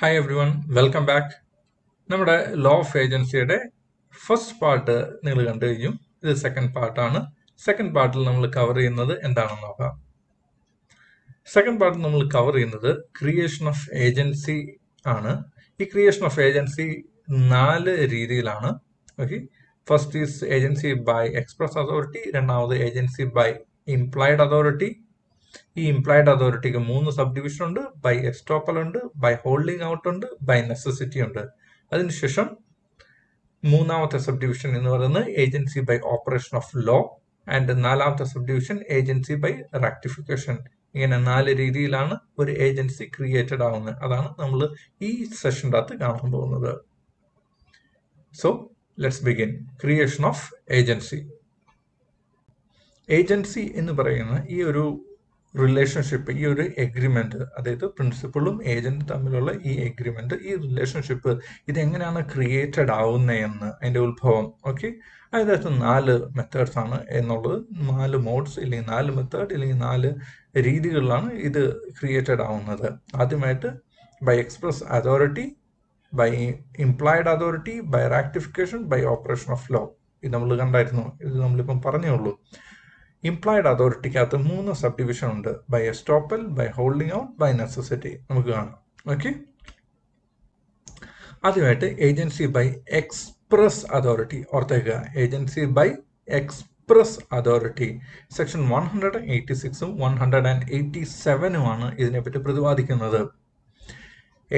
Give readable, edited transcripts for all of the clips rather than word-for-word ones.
Hi everyone, welcome back. നമ്മുടെ law of ഏജൻസിയുടെ first part നിങ്ങൾ കണ്ടു കഴിഞ്ഞു. ഇത് സെക്കൻഡ് പാർട്ടാണ്. സെക്കൻഡ് പാർട്ടിൽ നമ്മൾ കവർ ചെയ്യുന്നത് എന്താണെന്ന് നോക്കാം. സെക്കൻഡ് പാർട്ടിൽ നമ്മൾ കവർ ചെയ്യുന്നത് ക്രിയേഷൻ ഓഫ് ഏജൻസി ആണ്. ഈ ക്രിയേഷൻ ഓഫ് ഏജൻസി 4 രീതിയിലാണ്. Okay, first is agency by express authority, രണ്ടാമത് ഏജൻസി ബൈ ഇംപ്ലൈഡ് അതോറിറ്റി. ഈ ഇംപ്ലൈഡ് അതോറിറ്റിക്ക് 3 സബ് ഡിവിഷൻ ഉണ്ട്. ബൈ എസ്റ്റോപ്പൽ ഉണ്ട്, ബൈ ഹോൾഡിംഗ് ഔട്ട് ഉണ്ട്, ബൈ നെസസിറ്റി ഉണ്ട്. അതിനുശേഷം മൂന്നാമത്തെ സബ് ഡിവിഷൻ എന്ന് പറയുന്നത് agency by operation of law and നാലാമത്തെ sub division agency by ratification. ഇങ്ങനെ 4 രീതിയിലാണ് ഒരു ഏജൻസി ക്രിയേറ്റഡ് ആവുന്നത്. അതാണ് നമ്മൾ ഈ സെഷൻ്റെ അകത്ത് കാണാൻ പോകുന്നത്. So let's begin. Creation of agency. Agency എന്ന് പറയുന്ന ഈ ഒരു റിലേഷൻഷിപ്പ്, ഈ ഒരു എഗ്രിമെന്റ്, അതായത് പ്രിൻസിപ്പളും ഏജന്റും തമ്മിലുള്ള ഈ എഗ്രിമെന്റ്, ഈ റിലേഷൻഷിപ്പ് ഇതെങ്ങനെയാണ് ക്രിയേറ്റഡ് ആവുന്നതെന്ന്, അതിന്റെ ഉത്ഭവം. ഓക്കെ, അതിനകത്ത് 4 മെത്തേഡ്സ് ആണ് എന്നുള്ളത്. 4 മോഡ്സ് ഇല്ലെങ്കിൽ 4 മെത്തേഡ് ഇല്ലെങ്കിൽ 4 രീതികളിലാണ് ഇത് ക്രിയേറ്റഡ് ആവുന്നത്. ആദ്യമായിട്ട് by express authority, by implied authority, by ratification, by operation of law. ഇത് നമ്മൾ കണ്ടായിരുന്നു, ഇത് നമ്മളിപ്പം പറഞ്ഞേ ഉള്ളൂ. ഇംപ്ലൈഡ് അതോറിറ്റിക്കകത്ത് 3 സബ് ഡിവിഷൻ ഉണ്ട്. By estoppel, by holding out, by necessity. നമുക്ക് കാണാം. ഓക്കെ, ആദ്യമായിട്ട് ഏജൻസി ബൈ എക്സ്പ്രസ് അതോറിറ്റി. ഓർത്തേക്കുക, agency by express authority section 186ഉം 187ഉമാണ് ഇതിനെപ്പറ്റി പ്രതിപാദിക്കുന്നത്.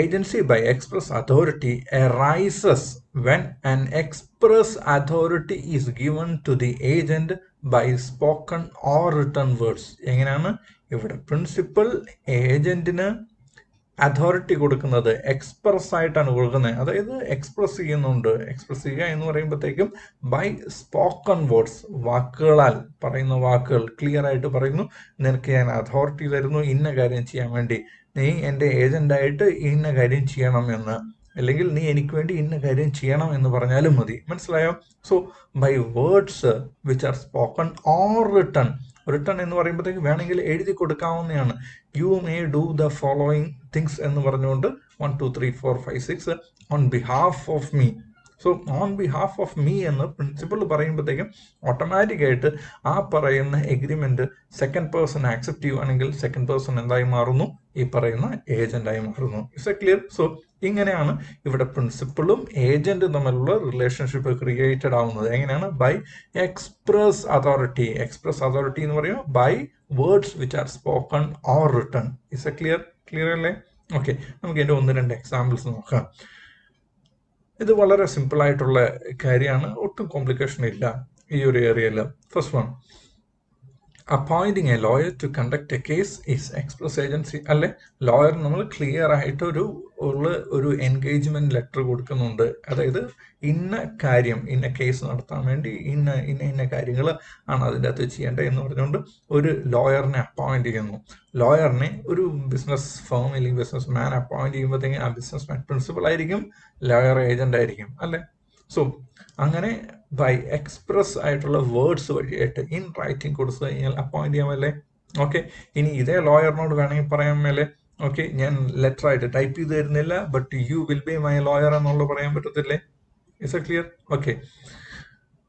Agency by express authority arises when an express authority is given to the agent by spoken or written words. എങ്ങനെയാണ് ഇവിടെ പ്രിൻസിപ്പൽ ഏജന്റിന് അതോറിറ്റി കൊടുക്കുന്നത്? Express ആയിട്ടാണ് കൊടുക്കുന്നത്, അതായത് എക്സ്പ്രസ് ചെയ്യുന്നുണ്ട്. എക്സ്പ്രസ് ചെയ്യുക എന്ന് പറയുമ്പോഴത്തേക്കും ബൈ സ്പോക്കൺ വേർഡ്സ്, വാക്കുകളാൽ പറയുന്ന വാക്കുകൾ ക്ലിയർ ആയിട്ട് പറയുന്നു. നിനക്ക് ഞാൻ അതോറിറ്റി തരുന്നു ഇന്ന കാര്യം ചെയ്യാൻ വേണ്ടി, നീ എൻ്റെ ഏജന്റായിട്ട് ഇന്ന കാര്യം ചെയ്യണം എന്ന്, അല്ലെങ്കിൽ നീ എനിക്ക് വേണ്ടി ഇന്ന കാര്യം ചെയ്യണം എന്ന് പറഞ്ഞാലും മതി. മനസ്സിലായോ? So by words which are spoken or written. Written എന്ന് പറയുമ്പോഴത്തേക്ക് വേണമെങ്കിൽ എഴുതി കൊടുക്കാവുന്നതാണ്. You may do the following things എന്ന് പറഞ്ഞുകൊണ്ട് 1 2 3 4 5 6 on behalf of me. So on behalf of me എന്ന് പ്രിൻസിപ്പൾ പറയുമ്പോഴത്തേക്കും ഓട്ടോമാറ്റിക്കായിട്ട് ആ പറയുന്ന എഗ്രിമെന്റ് സെക്കൻഡ് പേഴ്സൺ ആക്സെപ്റ്റ് ചെയ്യുവാണെങ്കിൽ സെക്കൻഡ് പേഴ്സൺ എന്തായി മാറുന്നു? ഈ പറയുന്ന ഏജന്റായി മാറുന്നു. Is A clear? സോ ഇങ്ങനെയാണ് ഇവിടെ പ്രിൻസിപ്പളും ഏജന്റും തമ്മിലുള്ള റിലേഷൻഷിപ്പ് ക്രിയേറ്റഡ് ആവുന്നത്. എങ്ങനെയാണ്? By express authority. Express authority എന്ന് പറയുമ്പോൾ by words which are spoken or written. Is A clear? Clear അല്ലേ? ഓക്കെ, നമുക്ക് എൻ്റെ 1-2 എക്സാമ്പിൾസ് നോക്കാം. ഇത് വളരെ സിമ്പിൾ ആയിട്ടുള്ള കാര്യമാണ്, ഒട്ടും കോംപ്ലിക്കേഷൻ ഇല്ല ഈ ഒരു ഏരിയയിൽ. First one, appointing a lawyer to conduct a case is express agency. അല്ലെ, ലോയർ നമ്മൾ ക്ലിയർ ആയിട്ട് ഒരു എൻഗേജ്മെന്റ് ലെറ്റർ കൊടുക്കുന്നുണ്ട്. അതായത് ഇന്ന കാര്യം, ഇന്ന കേസ് നടത്താൻ വേണ്ടി ഇന്ന കാര്യങ്ങൾ ആണ് അതിൻ്റെ അകത്ത് ചെയ്യേണ്ടത് എന്ന് പറഞ്ഞുകൊണ്ട് ഒരു ലോയറിനെ അപ്പോയിന്റ് ചെയ്യുന്നു. ലോയറിനെ ഒരു ബിസിനസ് ഫേം അല്ലെങ്കിൽ ബിസിനസ് മാൻ അപ്പോയിന്റ് ചെയ്യുമ്പോഴത്തേക്കും ആ ബിസിനസ് മാൻ പ്രിൻസിപ്പൽ ആയിരിക്കും, ലോയർ ഏജന്റ് ആയിരിക്കും. അല്ലെ, സോ അങ്ങനെ ബൈ എക്സ്പ്രസ് ആയിട്ടുള്ള വേർഡ്സ് വഴിയായിട്ട് ഇൻ റൈറ്റിംഗ് കൊടുത്തു കഴിഞ്ഞാൽ അപ്പോയിന്റ് ചെയ്യാമല്ലേ. ഓക്കെ, ഇനി ഇതേ ലോയറിനോട് വേണമെങ്കിൽ പറയാമല്ലേ, ഓക്കെ ഞാൻ ലെറ്റർ ആയിട്ട് ടൈപ്പ് ചെയ്ത് തരുന്നില്ല, but you will be my lawyer എന്നുള്ളത് പറയാൻ പറ്റത്തില്ലേ? Is A clear? Okay,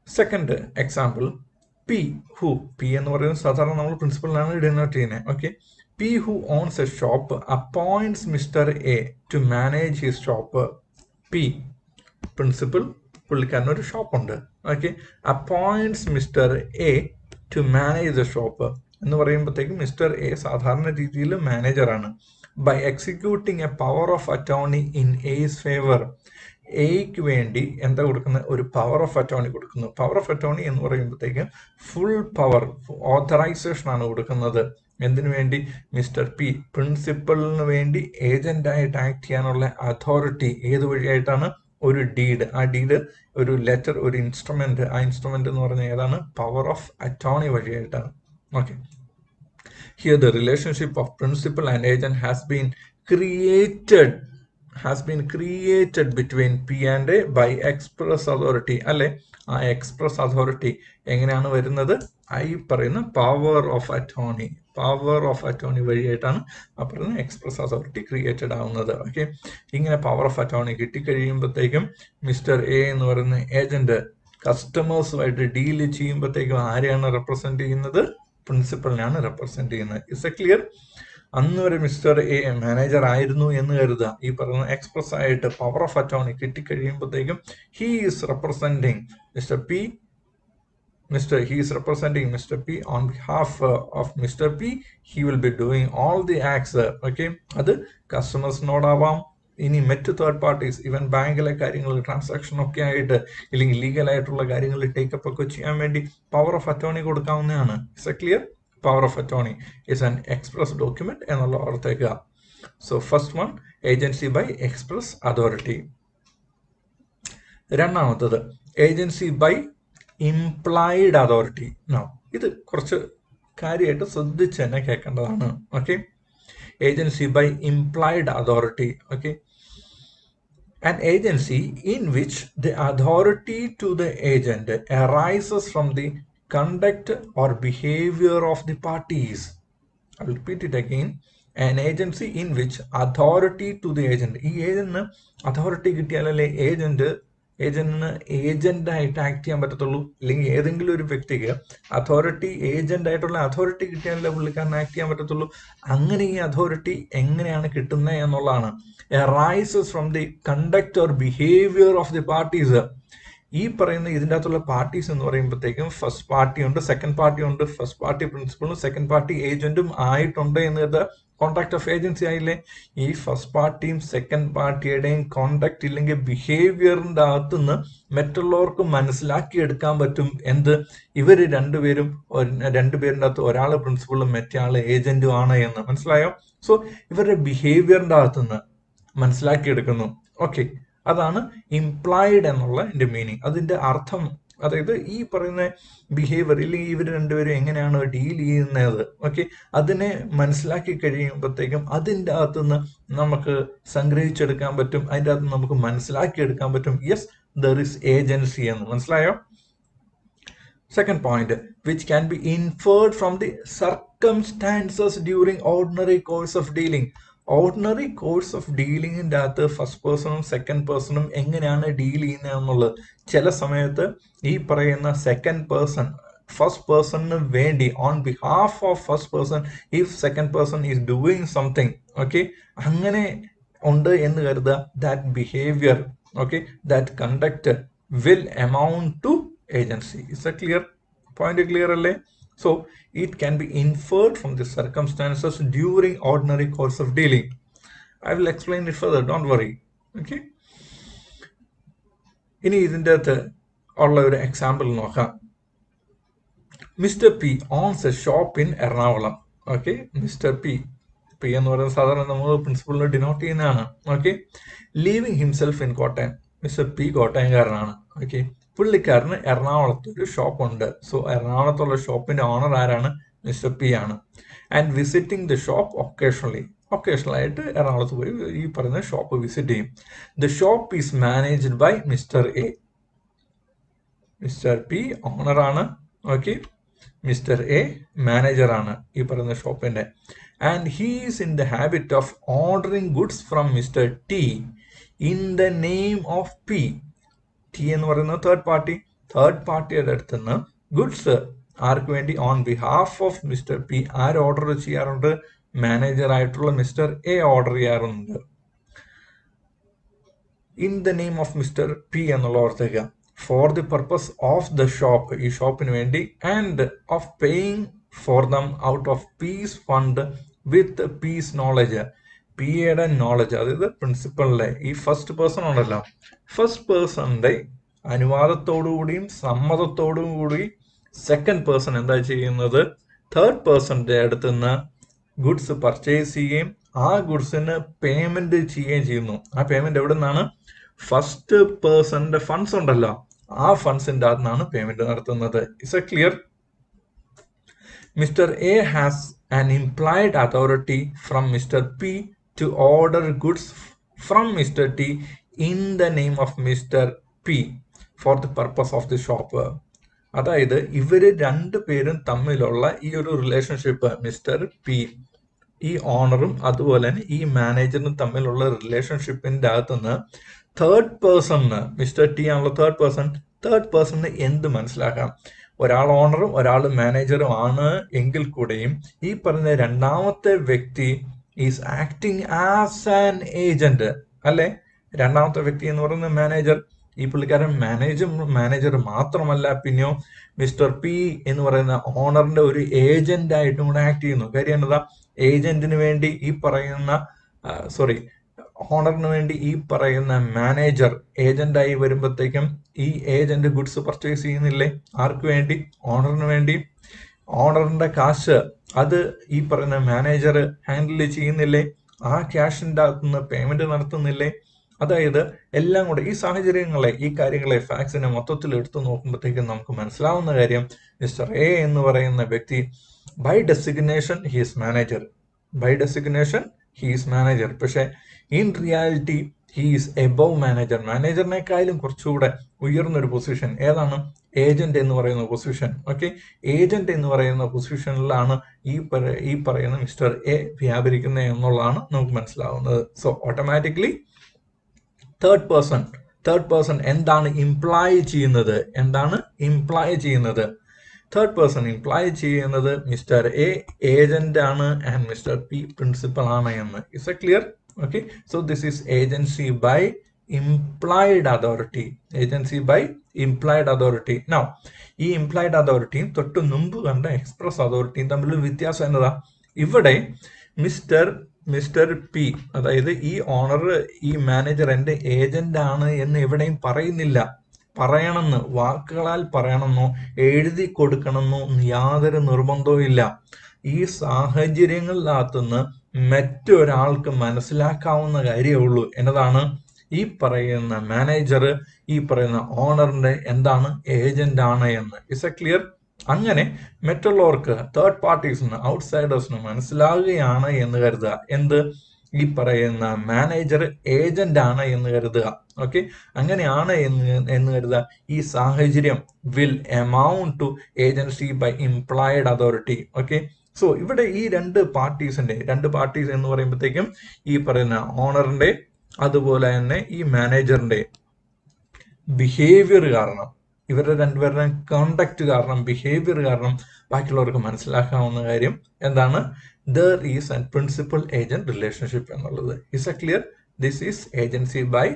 second example, P who. P എന്ന് പറയുന്നത് സാധാരണ നമ്മൾ പ്രിൻസിപ്പളിനാണ് ഡിനോട്ട് ചെയ്യുന്നത്. Okay, P who owns a shop appoints mister A to manage his shop. P principal, പുള്ളിക്കാരനൊരു ഷോപ്പുണ്ട്. Okay, appoints mister A to manage the shop എന്ന് പറയുമ്പോഴത്തേക്കും മിസ്റ്റർ എ സാധാരണ രീതിയിൽ മാനേജറാണ്. By executing a power of attorney in A's favour. എക്ക് വേണ്ടി എന്താ കൊടുക്കുന്നത്? ഒരു പവർ ഓഫ് അറ്റോർണി കൊടുക്കുന്നു. പവർ ഓഫ് അറ്റോർണി എന്ന് പറയുമ്പോഴത്തേക്കും ഫുൾ പവർ, ഓതറൈസേഷൻ ആണ് കൊടുക്കുന്നത്. എന്തിനു വേണ്ടി? മിസ്റ്റർ പി പ്രിൻസിപ്പലിന് വേണ്ടി ഏജന്റായിട്ട് ആക്ട് ചെയ്യാനുള്ള അതോറിറ്റി ഏത് വഴിയായിട്ടാണ്? ഒരു ഡീഡ്. ആ ഡീഡ് ഒരു ലെറ്റർ, ഒരു ഇൻസ്ട്രുമെന്റ്. ആ ഇൻസ്ട്രുമെന്റ് എന്ന് പറഞ്ഞാൽ ഏതാണ്? പവർ ഓഫ് അറ്റോർണി വഴിയായിട്ടാണ്. Okay. Here the relationship of principal and agent has been created between P and A by express authority. അല്ലെ, ആ എക്സ്പ്രസ് അതോറിറ്റി എങ്ങനെയാണ് വരുന്നത്? ഈ പറയുന്ന power of attorney. Power of attorney വഴിയായിട്ടാണ് ആ പറയുന്ന എക്സ്പ്രസ് അതോറിറ്റി ക്രിയേറ്റഡ് ആവുന്നത്. ഓക്കെ, ഇങ്ങനെ പവർ ഓഫ് അറ്റോർണി കിട്ടിക്കഴിയുമ്പോഴത്തേക്കും മിസ്റ്റർ എ എന്ന് പറയുന്ന ഏജന്റ് കസ്റ്റമേഴ്സുമായിട്ട് ഡീല് ചെയ്യുമ്പോഴത്തേക്കും ആരെയാണ് റെപ്രസെന്റ് ചെയ്യുന്നത്? പ്രിൻസിപ്പലിനാണ് റെപ്രസെന്റ് ചെയ്യുന്നത്. Is A clear? അന്ന് വരെ മിസ്റ്റർ എ മാനേജർ ആയിരുന്നു എന്ന് കരുതുക. ഈ പറയുന്ന എക്സ്പ്രസ് ആയിട്ട് പവർ ഓഫ് അറ്റോർണി കിട്ടിക്കഴിയുമ്പോഴത്തേക്കും he is representing mister P. He is representing Mr. P on behalf of Mr. P. He will be doing all the acts. Okay, അത് കസ്റ്റമേഴ്സിനോടാവാം, ഇനി മറ്റ് തേർഡ് പാർട്ടീസ്, ഈവൻ ബാങ്കിലെ കാര്യങ്ങൾ, ട്രാൻസാക്ഷൻ ഒക്കെ ആയിട്ട് ഇല്ലെങ്കിൽ ലീഗൽ ആയിട്ടുള്ള കാര്യങ്ങൾ ടേക്കപ്പ് ഒക്കെ ചെയ്യാൻ വേണ്ടി പവർ ഓഫ് അറ്റോർണി കൊടുക്കാവുന്നതാണ്. Is A clear? Power of attorney is an express document എന്നുള്ള ഓർത്തേക്കുക. So first one, agency by express authority. രണ്ടാമത്തത് ഏജൻസി ബൈ ഇംപ്ലൈഡ് അതോറിറ്റി. ഇത് കുറച്ച് കാര്യമായിട്ട് ശ്രദ്ധിച്ച് തന്നെ കേൾക്കേണ്ടതാണ്. Okay, agency by implied authority. Okay, an agency in which the authority to the agent arises from the conduct or behavior of the parties. I will repeat it again. An agency in which authority to the agent, ഈ ഏജന്റിന് authority കിട്ടിയാലല്ലേ ഏജന്റിന് ഏജന്റായിട്ട് act ചെയ്യാൻ പറ്റത്തുള്ളൂ. അല്ലെങ്കിൽ ഏതെങ്കിലും ഒരു വ്യക്തിക്ക് authority, agent ആയിട്ടുള്ള authority കിട്ടിയാലല്ലേ പുള്ളിക്കാരൻ act ചെയ്യാൻ പറ്റത്തുള്ളൂ. അങ്ങനെ ഈ അതോറിറ്റി എങ്ങനെയാണ് കിട്ടുന്നത് എന്നുള്ളതാണ്. arises from the conduct or behavior of the parties. ഈ പറയുന്ന ഇതിൻ്റെ അകത്തുള്ള പാർട്ടീസ് എന്ന് പറയുമ്പോഴത്തേക്കും ഫസ്റ്റ് പാർട്ടി ഉണ്ട്, സെക്കൻഡ് പാർട്ടി ഉണ്ട്. ഫസ്റ്റ് പാർട്ടി പ്രിൻസിപ്പളും സെക്കൻഡ് പാർട്ടി ഏജന്റും ആയിട്ടുണ്ട് എന്നത് കോൺട്രാക്ട് ഓഫ് ഏജൻസി ആയില്ലേ. ഈ ഫസ്റ്റ് പാർട്ടിയും സെക്കൻഡ് പാർട്ടിയുടെയും കോൺടാക്ട് ഇല്ലെങ്കിൽ ബിഹേവിയറിന്റെ അകത്തുനിന്ന് മറ്റുള്ളവർക്ക് മനസ്സിലാക്കിയെടുക്കാൻ പറ്റും എന്ത്, ഇവര് രണ്ടുപേരിൻ്റെ അകത്ത് ഒരാള് പ്രിൻസിപ്പളും മറ്റേ ആള് ഏജന്റും ആണ് എന്ന്. മനസ്സിലായോ? സോ ഇവരുടെ ബിഹേവിയറിന്റെ അകത്തുനിന്ന് മനസ്സിലാക്കിയെടുക്കുന്നു. ഓക്കെ, അതാണ് ഇംപ്ലൈഡ് എന്നുള്ള എൻ്റെ മീനിങ്. അതിന്റെ അർത്ഥം, അതായത് ഈ പറയുന്ന ബിഹേവിയർ ഇല്ലെങ്കിൽ ഇവർ രണ്ടുപേരും എങ്ങനെയാണ് ഡീൽ ചെയ്യുന്നത്, ഓക്കെ, അതിനെ മനസ്സിലാക്കി കഴിയുമ്പോഴത്തേക്കും അതിൻ്റെ അകത്തുനിന്ന് നമുക്ക് സംഗ്രഹിച്ചെടുക്കാൻ പറ്റും, അതിൻ്റെ അകത്ത് നമുക്ക് മനസ്സിലാക്കിയെടുക്കാൻ പറ്റും യെസ് ദർ ഇസ് ഏജൻസി എന്ന്. മനസ്സിലായോ? Second point, which can be inferred from the circumstances during ordinary course of dealing. Ordinary course of ഡീലിങ്ങിൻ്റെ അകത്ത് ഫസ്റ്റ് പേഴ്സണും സെക്കൻഡ് പേഴ്സണും എങ്ങനെയാണ് ഡീൽ ചെയ്യുന്നത് എന്നുള്ളത് ചില സമയത്ത് ഈ പറയുന്ന സെക്കൻഡ് പേഴ്സൺ ഫസ്റ്റ് പേഴ്സണിന് വേണ്ടി on behalf of first person if second person is doing something, okay, അങ്ങനെ ഉണ്ട് എന്ന് കരുതുക. That behaviour, okay, that conduct will amount to agency. Is that clear? Point clear alle? So it can be inferred from the circumstances during ordinary course of dealing. I will explain it further, don't worry. Okay, ഇനി ഇതിൻ്റെ അകത്ത് ഉള്ള ഒരു example നോക്കാം. Mister P owns a shop in Ernakulam. Okay, mister P എന്ന് പറയുന്നത് സാധാരണ നമ്മൾ പ്രിൻസിപ്പളിനെ ഡിനോട്ട് ചെയ്യുന്നതാണ്. Okay, living himself in Kottayam. Mister P കോട്ടയംകാരനാണ്. ഓക്കെ, പുള്ളിക്കാരന് എറണാകുളത്ത് ഒരു ഷോപ്പ് ഉണ്ട്. സോ എറണാകുളത്തുള്ള ഷോപ്പിന്റെ ഓണർ ആരാണ്? മിസ്റ്റർ പി ആണ്. ആൻഡ് വിസിറ്റിംഗ് ദ ഷോപ്പ് ഒക്കേഷണലായിട്ട് എറണാകുളത്ത് പോയി ഈ പറയുന്ന ഷോപ്പ് വിസിറ്റ് ചെയ്യും. The shop is managed by mister A. Mister P ഓണറാണ്. ഓക്കെ, മിസ്റ്റർ എ മാനേജറാണ് ഈ പറയുന്ന ഷോപ്പിന്റെ. And he is in the habit of ordering goods from mister T in the name of P. T എന്ന് പറയുന്നത് third പാർട്ടിയുടെ അടുത്ത് നിന്ന് ഗുഡ്സ് ആർക്ക് വേണ്ടി? On behalf of mister P. ആര് ഓർഡർ ചെയ്യാറുണ്ട്? മാനേജർ ആയിട്ടുള്ള മിസ്റ്റർ എ ഓർഡർ ചെയ്യാറുണ്ട്. In the name of mister P എന്നുള്ള ഓർത്തേക്കുക. For the purpose of the shop, ഈ ഷോപ്പിന് വേണ്ടി, and of paying for them out of P's fund with P's knowledge. പിയുടെ നോളജ്, അതായത് പ്രിൻസിപ്പളിലെ ഈ ഫസ്റ്റ് പേഴ്സൺ ഉണ്ടല്ലോ, ഫസ്റ്റ് പേഴ്സണിന്റെ അനുവാദത്തോടുകൂടിയും സമ്മതത്തോടും കൂടി സെക്കൻഡ് പേഴ്സൺ എന്താ ചെയ്യുന്നത്? തേർഡ് പേഴ്സണിന്റെ അടുത്ത് നിന്ന് ഗുഡ്സ് പർച്ചേസ് ചെയ്യുകയും ആ ഗുഡ്സിന് പേയ്മെന്റ് ചെയ്യുകയും ചെയ്യുന്നു. ആ പേയ്മെന്റ് എവിടെ നിന്നാണ്? ഫസ്റ്റ് പേഴ്സണിന്റെ ഫണ്ട്സ് ഉണ്ടല്ലോ, ആ ഫണ്ട്സിന്റെ അകത്ത് നിന്നാണ് പേയ്മെന്റ് നടത്തുന്നത്. Is A clear? Mr. A has an implied authority from Mr. P to order goods from Mr. T in the name of Mr. P for the purpose of the shop. അതായത് ഇവര് രണ്ടുപേരും തമ്മിലുള്ള ഈ ഒരു relationship mister P, ഈ ഓണറും അതുപോലെ തന്നെ ഈ മാനേജറും തമ്മിലുള്ള റിലേഷൻഷിപ്പിന്റെ അകത്തുനിന്ന് തേർഡ് പേഴ്സണ്, മിസ്റ്റർ ടി ആണല്ലോ തേർഡ് പേഴ്സണ് എന്ത് മനസ്സിലാക്കാം? ഒരാൾ ഓണറും ഒരാൾ മാനേജറും ആണ് എങ്കിൽ കൂടെയും ഈ പറഞ്ഞ രണ്ടാമത്തെ വ്യക്തി is acting as an agent അല്ലെ? രണ്ടാമത്തെ വ്യക്തി എന്ന് പറയുന്നത് മാനേജർ. ഈ പുള്ളിക്കാരൻ മാനേജർ മാത്രമല്ല, പിന്നെയോ മിസ്റ്റർ പി എന്ന് പറയുന്ന ഓണറിന്റെ ഒരു ഏജന്റ് ആയിട്ടും കൂടെ ആക്ട് ചെയ്യുന്നു. കാര്യം എന്നതാ, ഏജന്റിന് വേണ്ടി ഈ പറയുന്ന ഓണറിന് വേണ്ടി ഈ പറയുന്ന മാനേജർ ഏജന്റായി വരുമ്പോഴത്തേക്കും ഈ ഏജന്റ് ഗുഡ്സ് പർച്ചേസ് ചെയ്യുന്നില്ലേ? ആർക്ക് വേണ്ടി? ഓണറിന് വേണ്ടി. ഓണറിന്റെ കാശ് അത് ഈ പറയുന്ന മാനേജർ ഹാൻഡിൽ ചെയ്യുന്നില്ലേ? ആ ക്യാഷിന്റെ അകത്തുനിന്ന് പേയ്മെന്റ് നടത്തുന്നില്ലേ? അതായത് എല്ലാം കൂടെ ഈ സാഹചര്യങ്ങളെ, ഈ കാര്യങ്ങളെ, ഫാക്സിനെ മൊത്തത്തിൽ എടുത്തു നോക്കുമ്പോഴത്തേക്കും നമുക്ക് മനസ്സിലാവുന്ന കാര്യം, മിസ്റ്റർ എ എന്ന് പറയുന്ന വ്യക്തി ബൈ ഡെസിഗ്നേഷൻ ഹീസ് മാനേജർ, പക്ഷെ in reality he's above manager. മാനേജറിനേക്കാളും കുറച്ചുകൂടെ ഉയർന്നൊരു പൊസിഷൻ ഏതാണ്? ഏജന്റ് എന്ന് പറയുന്ന പൊസിഷൻ. ഓക്കെ, ഏജന്റ് എന്ന് പറയുന്ന പൊസിഷനിലാണ് ഈ പറയുന്ന മിസ്റ്റർ എ വ്യാപരിക്കുന്നത് എന്നുള്ളതാണ് നമുക്ക് മനസ്സിലാവുന്നത്. സോ ഓട്ടോമാറ്റിക്കലി തേർഡ് പേഴ്സൺ എന്താണ് ഇംപ്ലൈ ചെയ്യുന്നത്? തേർഡ് പേഴ്സൺ ഇംപ്ലൈ ചെയ്യുന്നത് മിസ്റ്റർ എ ഏജന്റ് ആണ് ആൻഡ് മിസ്റ്റർ പി പ്രിൻസിപ്പൽ ആണ് എന്ന്. Is A clear? Okay, so this is agency by implied authority. Now ഈ ഇംപ്ലൈഡ് അതോറിറ്റിയും തൊട്ട് മുമ്പ് കണ്ട എക്സ്പ്രസ് അതോറിറ്റിയും തമ്മിൽ വ്യത്യാസം എന്നതാ? ഇവിടെ മിസ്റ്റർ പി, അതായത് ഈ ഓണർ, ഈ മാനേജർ എന്റെ ഏജന്റ് ആണ് എന്ന് എവിടെയും പറയുന്നില്ല. പറയണമെന്ന്, വാക്കുകളാൽ പറയണമെന്നോ എഴുതി കൊടുക്കണമെന്നോ യാതൊരു നിർബന്ധവും ഇല്ല. ഈ സാഹചര്യങ്ങളിനകത്തുനിന്ന് മറ്റൊരാൾക്ക് മനസ്സിലാക്കാവുന്ന കാര്യമേ ഉള്ളൂ. എന്നതാണ്? ഈ പറയുന്ന മാനേജർ ഈ പറയുന്ന ഓണറിന്റെ എന്താണ്? ഏജന്റ് ആണ് എന്ന്. ഇസ് എ ക്ലിയർ? അങ്ങനെ മറ്റുള്ളവർക്ക്, തേർഡ് പാർട്ടീസിന്, ഔട്ട്സൈഡേഴ്സിന് മനസ്സിലാവുകയാണ് എന്ന് കരുതുക. എന്ത്? ഈ പറയുന്ന മാനേജർ ഏജന്റ് ആണ് എന്ന് കരുതുക. ഓക്കെ, അങ്ങനെയാണ് എന്ന് കരുതുക. ഈ സാഹചര്യം will amount to agency by implied authority. Okay, so ഇവിടെ ഈ രണ്ട് പാർട്ടീസ് എന്ന് പറയുമ്പോഴത്തേക്കും ഈ പറയുന്ന ഓണറിന്റെ അതുപോലെ തന്നെ ഈ മാനേജറിന്റെ ബിഹേവിയർ കാരണം, ഇവരുടെ രണ്ടുപേരുടെ കോണ്ടക്ട് കാരണം, ബിഹേവിയർ കാരണം ബാക്കിയുള്ളവർക്ക് മനസ്സിലാക്കാവുന്ന കാര്യം എന്താണ്? There is an principal agent relationship എന്നുള്ളത്. Is A clear? This is agency by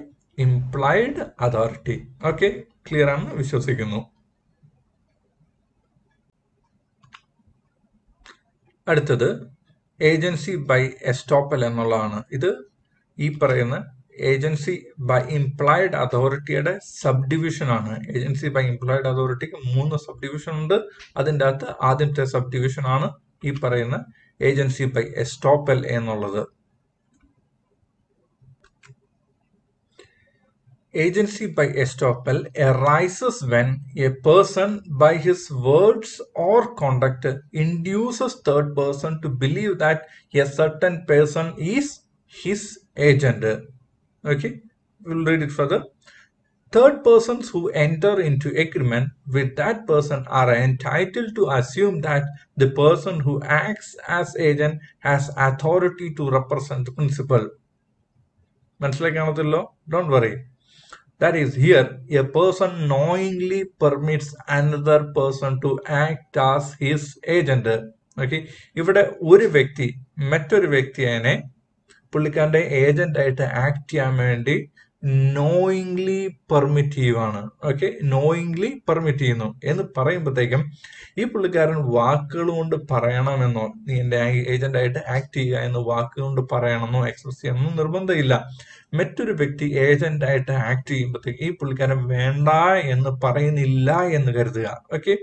implied authority. Okay, clear ആണെന്ന് വിശ്വസിക്കുന്നു. അടുത്തത് ഏജൻസി ബൈ എസ്റ്റോപ്പൽ എന്നുള്ളതാണ്. ഇത് ഈ പറയുന്ന ഏജൻസി ബൈ ഇംപ്ലൈഡ് അതോറിറ്റിയുടെ സബ് ഡിവിഷൻ ആണ്. ഏജൻസി ബൈ ഇംപ്ലൈഡ് അതോറിറ്റിക്ക് 3 സബ് ഡിവിഷൻ ഉണ്ട്. അതിൻ്റെ അകത്ത് ആദ്യത്തെ സബ് ഡിവിഷൻ ആണ് ഈ പറയുന്ന ഏജൻസി ബൈ എസ്റ്റോപ്പൽ എന്നുള്ളത്. Agency by estoppel arises when a person by his words or conduct induces third person to believe that a certain person is his agent. Okay, we'll read it further. Third persons who enter into agreement with that person are entitled to assume that the person who acts as agent has authority to represent the principal. മനസ്സിലാക്കാണല്ലോ? Don't worry. That is, here a person knowingly permits another person to act as his agent. Okay, ഇവിടെ ഒരു വ്യക്തി മറ്റൊരു വ്യക്തിയെ പുള്ളിക്കാരന്റെ agent ആയിട്ട് act ചെയ്യാൻ വേണ്ടി knowingly പെർമിറ്റീവ് ആണ്. ഓക്കെ, നോയിങ്ലി പെർമിറ്റ് ചെയ്യുന്നു എന്ന് പറയുമ്പോഴത്തേക്കും ഈ പുള്ളിക്കാരൻ വാക്കുകൾ കൊണ്ട് പറയണമെന്നോ, നീ എന്റെ ഏജന്റ് ആയിട്ട് ആക്ട് ചെയ്യുക എന്ന് വാക്കുകൊണ്ട് പറയണമെന്നോ എക്സ്പ്രസ് ചെയ്യണമെന്നോ നിർബന്ധമില്ല. മറ്റൊരു വ്യക്തി ഏജന്റ് ആയിട്ട് ആക്ട് ചെയ്യുമ്പോഴത്തേക്ക് ഈ പുള്ളിക്കാരൻ വേണ്ട എന്ന് പറയുന്നില്ല എന്ന് കരുതുക. ഓക്കെ,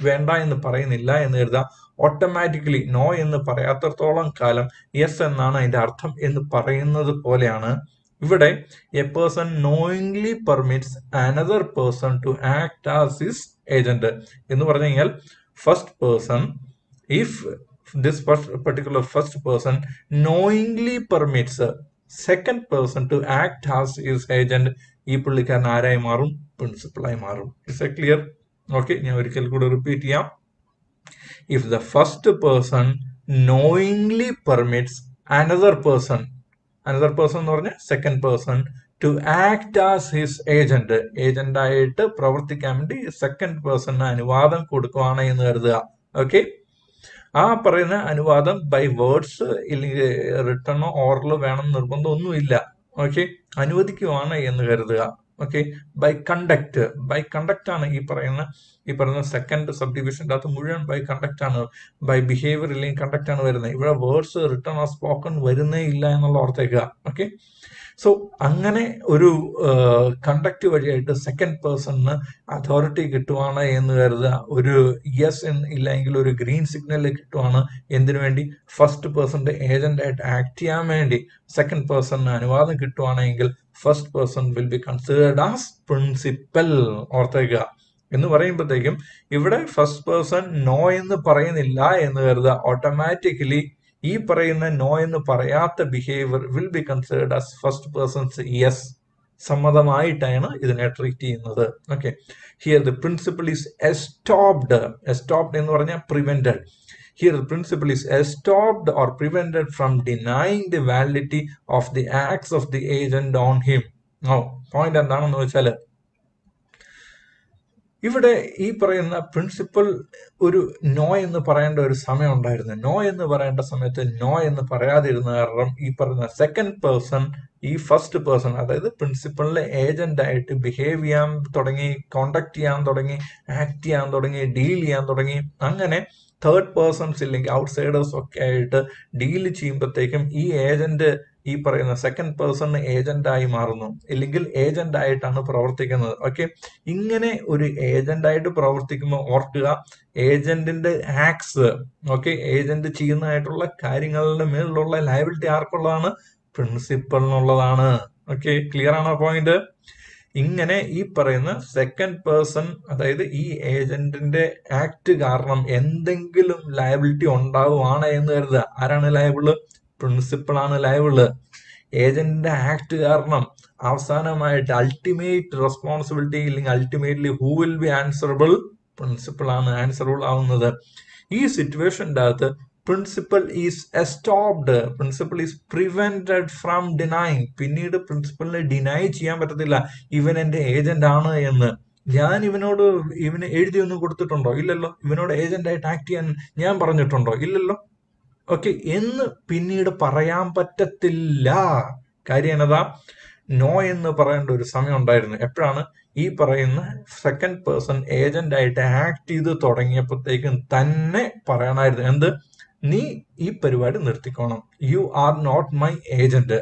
വേണ്ട എന്ന് പറയുന്നില്ല എന്ന് കരുതുക. ഓട്ടോമാറ്റിക്കലി നോ എന്ന് പറയാത്തടത്തോളം കാലം യെസ് എന്നാണ് അതിന്റെ അർത്ഥം എന്ന് പറയുന്നത് പോലെയാണ് ഇവിടെ a person knowingly permits another person to act as his agent എന്ന് പറഞ്ഞു കഴിഞ്ഞാൽ, first person, if this particular first person knowingly permits second person to act as his agent, ഈ പുള്ളിക്കാരൻ ആരായി മാറും? പ്രിൻസിപ്പളായി മാറും. Is A clear? ഓക്കെ, ഞാൻ ഒരിക്കൽ കൂടെ റിപ്പീറ്റ് ചെയ്യാം. If the first person knowingly permits another person എന്ന് പറഞ്ഞ second person to act as his agent ആയിട്ട് പ്രവർത്തിക്കാൻ വേണ്ടി second person അനുവാദം കൊടുക്കുകയാണ് എന്ന് കരുതുക. ഓക്കെ, ആ പറയുന്ന അനുവാദം ബൈ വേർഡ്സ് ഇല്ലെങ്കിൽ റിട്ടേണോ ഓറലോ വേണം നിർബന്ധമൊന്നുമില്ല. ഓക്കെ, അനുവദിക്കുവാണ് എന്ന് കരുതുക. ഓക്കെ, ബൈ കണ്ടക്ട് ആണ് ഈ പറയുന്ന സെക്കൻഡ് സബ് ഡിവിഷൻ്റെ അകത്ത് മുഴുവൻ ബൈ കണ്ടക്ട് ആണ്, ബൈ ബിഹേവിയർ ഇല്ലെങ്കിൽ കണ്ടക്ട് ആണ് വരുന്നത്. ഇവിടെ വേർഡ്സ് റിട്ടേൺ ആ സ്പോക്കൺ വരുന്നേ ഇല്ല എന്നുള്ള ഓർത്തേക്കുക. ഓക്കെ, സോ അങ്ങനെ ഒരു കണ്ടക്ട് വഴിയായിട്ട് സെക്കൻഡ് പേഴ്സണിന് അതോറിറ്റി കിട്ടുവാണ് എന്ന് കരുതുക. ഒരു യെസ് ഇല്ലെങ്കിൽ ഒരു ഗ്രീൻ സിഗ്നൽ കിട്ടുവാണ്. എന്തിനു വേണ്ടി? ഫസ്റ്റ് പേഴ്സന്റെ ഏജന്റ് ആയിട്ട് ആക്ട് ചെയ്യാൻ വേണ്ടി സെക്കൻഡ് പേഴ്സണിന് അനുവാദം കിട്ടുവാണെങ്കിൽ first person will be considered as principal. ഓർത്തേക്കുക. എന്ന് പറയുമ്പോഴത്തേക്കും ഇവിടെ ഫസ്റ്റ് പേഴ്സൺ നോ എന്ന് പറയുന്നില്ല എന്ന് കരുതുക. ഓട്ടോമാറ്റിക്കലി ഈ പറയുന്ന നോ എന്ന് പറയാത്ത behaviour will be considered as first person's yes. സമ്മതമായിട്ടാണ് ഇതിനെ ട്രീറ്റ് ചെയ്യുന്നത്. Okay, here the principal is estopped എന്ന് പറഞ്ഞാൽ prevented. Here the principle is estopped or prevented from denying the validity of the acts of the agent on him. Now, point എന്താണെന്ന് വെച്ചാൽ ഇവിടെ ഈ പറയുന്ന പ്രിൻസിപ്പൽ ഒരു നോ എന്ന് പറയേണ്ട ഒരു സമയം ഉണ്ടായിരുന്നു. നോ എന്ന് പറയേണ്ട സമയത്ത് നോ എന്ന് പറയാതിരുന്ന കാരണം ഈ പറയുന്ന സെക്കൻഡ് പേഴ്സൺ ഈ ഫസ്റ്റ് പേഴ്സൺ അതായത് പ്രിൻസിപ്പളിലെ ഏജന്റ് ആയിട്ട് ബിഹേവ് ചെയ്യാൻ തുടങ്ങി, കോണ്ടാക്ട് ചെയ്യാൻ തുടങ്ങി, ആക്ട് ചെയ്യാൻ തുടങ്ങി, ഡീൽ ചെയ്യാൻ തുടങ്ങി. അങ്ങനെ തേർഡ് പേഴ്സൺസ് ഇല്ലെങ്കിൽ ഔട്ട്സൈഡേഴ്സ് ഒക്കെ ആയിട്ട് ഡീൽ ചെയ്യുമ്പോഴത്തേക്കും ഈ ഏജന്റ് ഈ പറയുന്ന സെക്കൻഡ് പേഴ്സൺ ഏജന്റായി മാറുന്നു, ഇല്ലെങ്കിൽ ഏജന്റ് ആയിട്ടാണ് പ്രവർത്തിക്കുന്നത്. ഓക്കെ, ഇങ്ങനെ ഒരു ഏജന്റ് ആയിട്ട് പ്രവർത്തിക്കുമ്പോൾ ഓർക്കുക, ഏജന്റിന്റെ ആക്ട്സ് ഓക്കെ ഏജന്റ് ചെയ്യുന്നതായിട്ടുള്ള കാര്യങ്ങളുടെ മേലുള്ള ലയബിലിറ്റി ആർക്കുള്ളതാണ്? പ്രിൻസിപ്പലിനുള്ളതാണ്. ഓക്കെ, ക്ലിയർ ആണോ പോയിന്റ്? ഇങ്ങനെ ഈ പറയുന്ന സെക്കൻഡ് പേഴ്സൺ അതായത് ഈ ഏജന്റിന്റെ ആക്ട് കാരണം എന്തെങ്കിലും ലയബിലിറ്റി ഉണ്ടാവുകയാണ് എന്ന് കരുതുക. ആരാണ് ലയബിള്? പ്രിൻസിപ്പൾ ആണ് ലയബിള്. ഏജന്റിന്റെ ആക്ട് കാരണം അവസാനമായിട്ട് അൾട്ടിമേറ്റ് റെസ്പോൺസിബിലിറ്റി ഇല്ലെങ്കിൽ ultimately who will be answerable? Principal ആണ് ആൻസറബിൾ ആവുന്നത്. ഈ സിറ്റുവേഷൻ്റെ അകത്ത് principal is estopped, principal is prevented from denying. പിന്നീട് പ്രിൻസിപ്പലിനെ ഡിനൈ ചെയ്യാൻ പറ്റത്തില്ല ഇവൻ എന്റെ ഏജന്റ് ആണ് എന്ന്. ഞാൻ ഇവന് എഴുതിയൊന്നും കൊടുത്തിട്ടുണ്ടോ? ഇല്ലല്ലോ. ഇവനോട് ഏജന്റ് ആയിട്ട് ആക്ട് ചെയ്യാൻ ഞാൻ പറഞ്ഞിട്ടുണ്ടോ? ഇല്ലല്ലോ. ഓക്കെ, എന്ന് പിന്നീട് പറയാൻ പറ്റത്തില്ല. കാര്യം എന്നതാ? നോ എന്ന് പറയേണ്ട ഒരു സമയം ഉണ്ടായിരുന്നു. എപ്പോഴാണ്? ഈ പറയുന്ന സെക്കൻഡ് പേഴ്സൺ ഏജന്റ് ആയിട്ട് ആക്ട് ചെയ്ത് തുടങ്ങിയപ്പോഴത്തേക്കും തന്നെ പറയണമായിരുന്നു. എന്ത്? നീ ഈ പരിപാടി നിർത്തിക്കോണം. You are not my agent.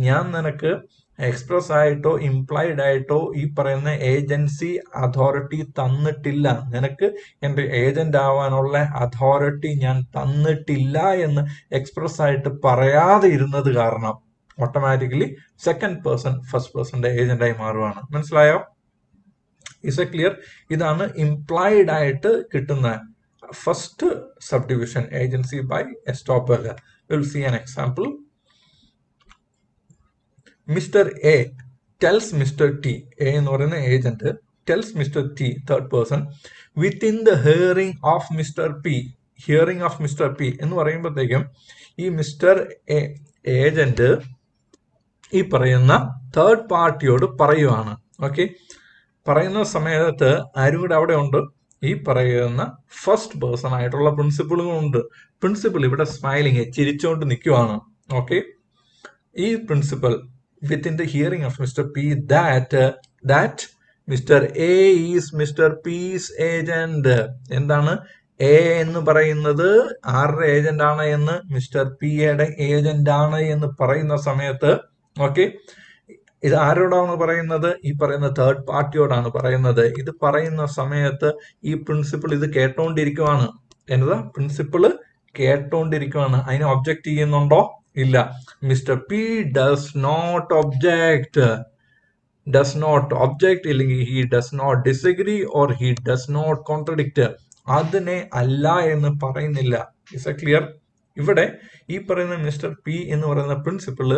ഞാൻ നിനക്ക് എക്സ്പ്രസ് ആയിട്ടോ ഇംപ്ലൈഡ് ആയിട്ടോ ഈ പറയുന്ന ഏജൻസി അതോറിറ്റി തന്നിട്ടില്ല. നിനക്ക് എൻ്റെ ഏജന്റ് ആവാനുള്ള അതോറിറ്റി ഞാൻ തന്നിട്ടില്ല എന്ന് എക്സ്പ്രസ് ആയിട്ട് പറയാതെ ഇരുന്നത് കാരണം ഓട്ടോമാറ്റിക്കലി സെക്കൻഡ് പേഴ്സൺ ഫസ്റ്റ് പേഴ്സന്റെ ഏജന്റായി മാറുവാണ്. മനസ്സിലായോ? Is A clear? ഇതാണ് ഇംപ്ലൈഡ് ആയിട്ട് കിട്ടുന്ന first sub division, agency by estoppel. We'll see an example. Mister A tells mister T, A എന്ന് പറയുന്ന agent tells mister T third person within the hearing of mister P. Hearing of mister P എന്ന് പറയുമ്പോഴത്തേക്കും ഈ mister A agent ഈ പറയുന്ന third പാർട്ടിയോട് പറയുവാണ്. Okay, പറയുന്ന സമയത്ത് ആരും കൂടെ അവിടെ ഉണ്ട്? ഈ പറയുന്ന ഫസ്റ്റ് പേഴ്സൺ ആയിട്ടുള്ള പ്രിൻസിപ്പിളും ഉണ്ട്. പ്രിൻസിപ്പിൾ ഇവിടെ സ്മൈലിങ് ചിരിച്ചുകൊണ്ട് നിൽക്കുവാണ്. ഓക്കെ, ഈ principal within the hearing of mister P that mister A is mister P's agent. എന്താണ്? എ എന്ന് പറയുന്നത് ആരുടെ ഏജന്റ് ആണ് എന്ന്? മിസ്റ്റർ പിയുടെ ഏജന്റ് ആണ് എന്ന് പറയുന്ന സമയത്ത് ഓക്കെ, ഇത് ആരോടാണ് പറയുന്നത്? ഈ പറയുന്ന തേർഡ് പാർട്ടിയോടാണ് പറയുന്നത്. ഇത് പറയുന്ന സമയത്ത് ഈ പ്രിൻസിപ്പിൾ ഇത് കേട്ടോണ്ടിരിക്കുവാണ്. എന്നതാ? പ്രിൻസിപ്പിള് കേട്ടോണ്ടിരിക്കുവാണ്. അതിനെ ഒബ്ജക്ട് ചെയ്യുന്നുണ്ടോ? ഇല്ല. Mister P does not object. ഇല്ലെങ്കിൽ he does not disagree or he does not contradict. അതിനെ അല്ല എന്ന് പറയുന്നില്ല. Is A clear? ഇവിടെ ഈ പറയുന്ന മിസ്റ്റർ പി എന്ന് പറയുന്ന principal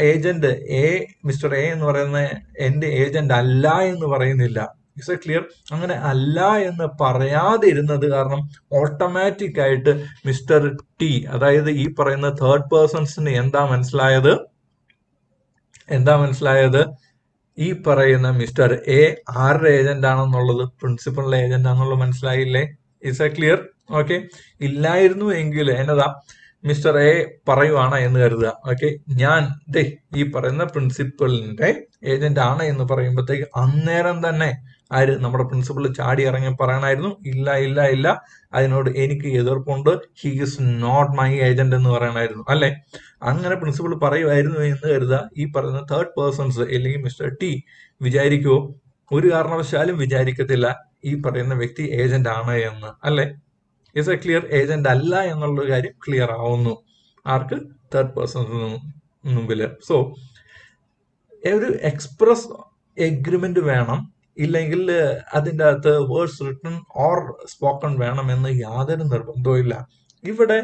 agent A, mister A എന്ന് പറയുന്ന എന്റെ ഏജന്റ് അല്ല എന്ന് പറയുന്നില്ല. ഇസ് എ ക്ലിയർ? അങ്ങനെ അല്ല എന്ന് പറയാതിരുന്നത് കാരണം ഓട്ടോമാറ്റിക് ആയിട്ട് മിസ്റ്റർ ടി, അതായത് ഈ പറയുന്ന തേർഡ് പേഴ്സൺസിന് എന്താ മനസ്സിലായത്? ഈ പറയുന്ന മിസ്റ്റർ എ ആരുടെ ഏജന്റ് ആണെന്നുള്ളത്? പ്രിൻസിപ്പളിന്റെ ഏജന്റ് ആണെന്നുള്ളത് മനസ്സിലായില്ലേ? Is A clear? ഓക്കെ. ഇല്ലായിരുന്നു എങ്കിൽ എന്നതാ, മിസ്റ്റർ എ പറയുവാണ് എന്ന് കരുതുക, ഓക്കെ, ഞാൻ ഈ പറയുന്ന പ്രിൻസിപ്പളിന്റെ ഏജന്റ് ആണ് എന്ന് പറയുമ്പോഴത്തേക്ക് അന്നേരം തന്നെ ആര്, നമ്മുടെ പ്രിൻസിപ്പൾ ചാടി ഇറങ്ങി പറയണായിരുന്നു, ഇല്ല ഇല്ല ഇല്ല, അതിനോട് എനിക്ക് എതിർപ്പുണ്ട്, he is not my agent എന്ന് പറയണായിരുന്നു, അല്ലെ? അങ്ങനെ പ്രിൻസിപ്പൾ പറയുമായിരുന്നു എന്ന് കരുതുക. ഈ പറയുന്ന തേർഡ് പേഴ്സൺസ് അല്ലെങ്കിൽ മിസ്റ്റർ ടി വിചാരിക്കുവോ? ഒരു കാരണവശാലും വിചാരിക്കത്തില്ല ഈ പറയുന്ന വ്യക്തി ഏജന്റ് ആണ് എന്ന്, അല്ലെ? Is A clear? ഏജന്റ് അല്ല എന്നുള്ള കാര്യം ക്ലിയർ ആവുന്നു ആർക്ക്? തേർഡ് പേഴ്സൺസ് മുമ്പില്. സോ ഒരു എക്സ്പ്രസ് എഗ്രിമെന്റ് വേണം, ഇല്ലെങ്കിൽ അതിൻ്റെ അകത്ത് വേർഡ്സ് റിട്ടൺ ഓർ സ്പോക്കൺ വേണമെന്ന് യാതൊരു നിർബന്ധവും ഇല്ല. ഇവിടെ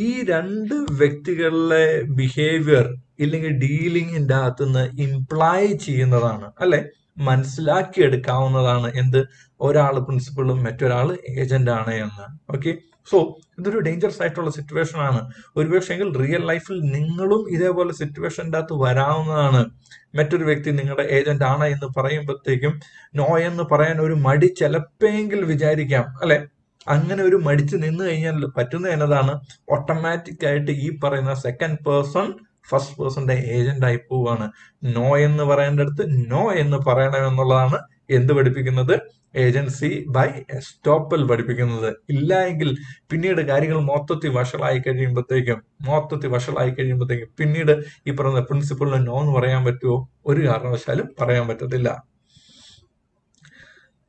ഈ രണ്ട് വ്യക്തികളിലെ ബിഹേവിയർ ഇല്ലെങ്കിൽ ഡീലിങ്ങിന്റെ അകത്തുനിന്ന് ഇംപ്ലൈ ചെയ്യുന്നതാണ്, അല്ലെ? മനസ്സിലാക്കിയെടുക്കാവുന്നതാണ് എന്ത്? ഒരാൾ പ്രിൻസിപ്പളും മറ്റൊരാൾ ഏജന്റ് ആണ് എന്ന്. ഓക്കെ, സോ ഇതൊരു ഡേഞ്ചറസ് ആയിട്ടുള്ള സിറ്റുവേഷൻ ആണ്. ഒരുപക്ഷെങ്കിൽ റിയൽ ലൈഫിൽ നിങ്ങളും ഇതേപോലെ സിറ്റുവേഷൻ്റെ അകത്ത് വരാവുന്നതാണ്. മറ്റൊരു വ്യക്തി നിങ്ങളുടെ ഏജന്റ് ആണ് എന്ന് പറയുമ്പോഴത്തേക്കും നോ എന്ന് പറയാൻ ഒരു മടി ചിലപ്പോഴെങ്കിൽ വിചാരിക്കാം, അല്ലെ? അങ്ങനെ ഒരു മടിച്ച് നിന്ന് കഴിഞ്ഞാൽ പറ്റുന്ന എന്നതാണ്, ഓട്ടോമാറ്റിക് ആയിട്ട് ഈ പറയുന്ന സെക്കൻഡ് പേഴ്സൺ ഫസ്റ്റ് പേഴ്സന്റെ ഏജന്റ് ആയി പോവാണ്. നോ എന്ന് പറയേണ്ടടുത്ത് നോ എന്ന് പറയണമെന്നുള്ളതാണ് എന്ത് പഠിപ്പിക്കുന്നത്? ഏജൻസി ബൈ എസ്റ്റോപ്പൽ പഠിപ്പിക്കുന്നത്. ഇല്ല എങ്കിൽ പിന്നീട് കാര്യങ്ങൾ മൊത്തത്തിൽ വഷളായി കഴിയുമ്പോഴത്തേക്കും പിന്നീട് ഈ പറയുന്ന പ്രിൻസിപ്പളിന് നോ എന്ന് പറയാൻ പറ്റുമോ? ഒരു കാരണവശാലും പറയാൻ പറ്റത്തില്ല.